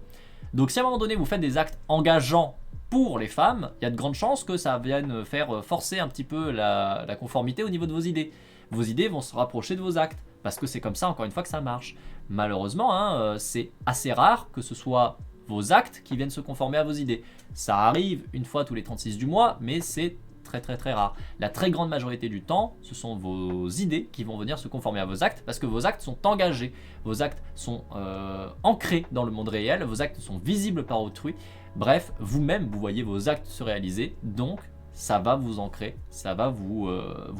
Donc si à un moment donné vous faites des actes engageants pour les femmes, il y a de grandes chances que ça vienne faire forcer un petit peu la conformité au niveau de vos idées. Vos idées vont se rapprocher de vos actes, parce que c'est comme ça, encore une fois, que ça marche. Malheureusement, hein, c'est assez rare que ce soit vos actes qui viennent se conformer à vos idées. Ça arrive une fois tous les 36 du mois, mais c'est très rare. La très grande majorité du temps, ce sont vos idées qui vont venir se conformer à vos actes, parce que vos actes sont engagés, vos actes sont ancrés dans le monde réel, vos actes sont visibles par autrui. Bref, vous-même, vous voyez vos actes se réaliser, donc ça va vous ancrer, ça va vous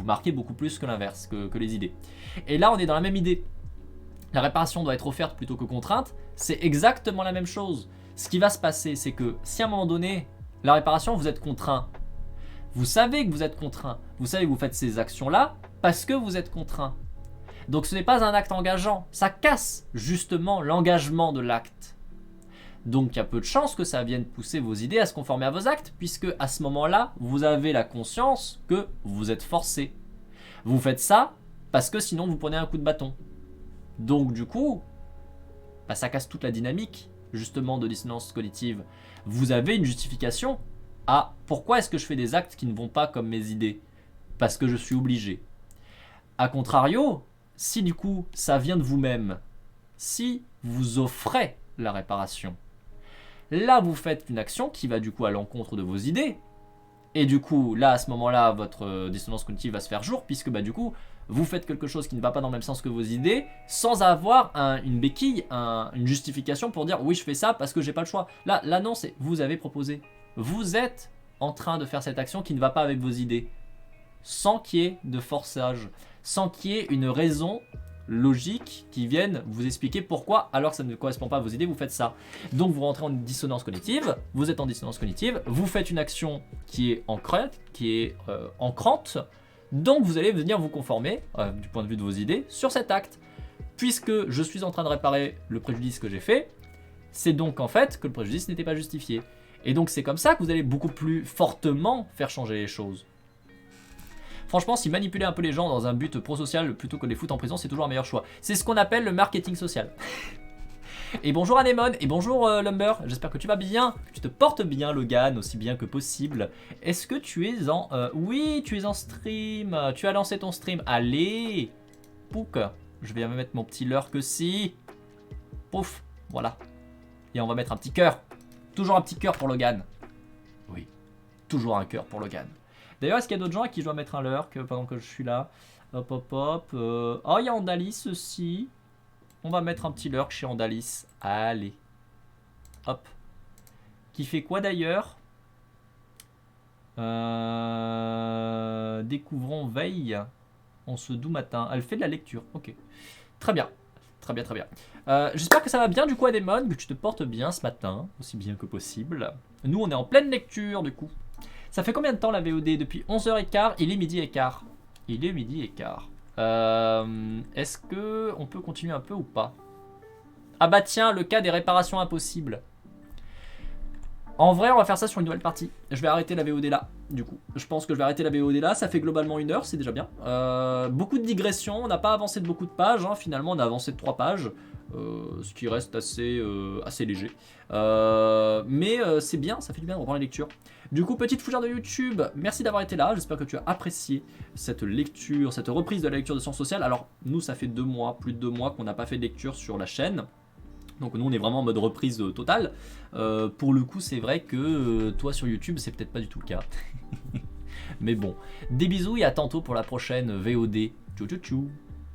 marquer beaucoup plus que l'inverse, que les idées. Et là, on est dans la même idée. La réparation doit être offerte plutôt que contrainte, c'est exactement la même chose. Ce qui va se passer, c'est que si à un moment donné, la réparation, vous êtes contraint, vous savez que vous êtes contraint, vous savez que vous faites ces actions-là parce que vous êtes contraint. Donc ce n'est pas un acte engageant, ça casse justement l'engagement de l'acte. Donc il y a peu de chances que ça vienne pousser vos idées à se conformer à vos actes, puisque à ce moment-là, vous avez la conscience que vous êtes forcé. Vous faites ça parce que sinon vous prenez un coup de bâton. Donc du coup, bah, ça casse toute la dynamique justement de dissonance cognitive. Vous avez une justification à pourquoi est-ce que je fais des actes qui ne vont pas comme mes idées? Parce que je suis obligé. A contrario, si du coup ça vient de vous-même, si vous offrez la réparation, là vous faites une action qui va du coup à l'encontre de vos idées, et du coup là à ce moment-là votre dissonance cognitive va se faire jour, puisque bah du coup vous faites quelque chose qui ne va pas dans le même sens que vos idées, sans avoir une béquille, une justification pour dire oui je fais ça parce que j'ai pas le choix. Là non, c'est vous avez proposé. Vous êtes en train de faire cette action qui ne va pas avec vos idées, sans qu'il y ait de forçage, sans qu'il y ait une raison logique qui vienne vous expliquer pourquoi, alors que ça ne correspond pas à vos idées, vous faites ça. Donc vous rentrez en dissonance cognitive, vous êtes en dissonance cognitive, vous faites une action qui est ancrante, donc vous allez venir vous conformer, du point de vue de vos idées, sur cet acte. Puisque je suis en train de réparer le préjudice que j'ai fait, c'est donc en fait que le préjudice n'était pas justifié. Et donc c'est comme ça que vous allez beaucoup plus fortement faire changer les choses. Franchement, si manipuler un peu les gens dans un but pro-social plutôt que de les foutre en prison, c'est toujours un meilleur choix. C'est ce qu'on appelle le marketing social. Et bonjour Anemone, et bonjour Lumber, j'espère que tu vas bien, que tu te portes bien Logan, aussi bien que possible. Est-ce que tu es en... oui, tu es en stream, tu as lancé ton stream, allez. Pouk, je vais mettre mon petit leurre que si. Pouf, voilà. Et on va mettre un petit cœur. Toujours un petit cœur pour Logan. Oui, toujours un cœur pour Logan. D'ailleurs, est-ce qu'il y a d'autres gens à qui je dois mettre un lurk pendant que je suis là? Hop, hop, hop. Oh, il y a Andalis aussi. On va mettre un petit lurk chez Andalis. Allez. Hop. Qui fait quoi d'ailleurs? Découvrons Veille en ce doux matin. Elle fait de la lecture. Ok. Très bien. Très bien, très bien. J'espère que ça va bien du coup Anemone, que tu te portes bien ce matin, aussi bien que possible. Nous, on est en pleine lecture du coup. Ça fait combien de temps la VOD? Depuis 11h15, il est midi et quart. Il est midi et quart. Est-ce que on peut continuer un peu ou pas? Ah bah tiens, le cas des réparations impossibles. En vrai, on va faire ça sur une nouvelle partie. Je vais arrêter la VOD là, du coup. Je pense que je vais arrêter la VOD là. Ça fait globalement 1 heure, c'est déjà bien. Beaucoup de digressions. On n'a pas avancé de beaucoup de pages. Hein. Finalement, on a avancé de 3 pages. Ce qui reste assez léger. Mais c'est bien, ça fait du bien de reprendre la lecture. Du coup, petite fougère de YouTube, merci d'avoir été là. J'espère que tu as apprécié cette lecture, cette reprise de la lecture de sciences sociales. Alors, nous, ça fait 2 mois, plus de 2 mois qu'on n'a pas fait de lecture sur la chaîne. Donc nous on est vraiment en mode reprise totale. Pour le coup c'est vrai que toi sur YouTube c'est peut-être pas du tout le cas. Mais bon, des bisous et à tantôt pour la prochaine VOD. Tchou tchou tchou.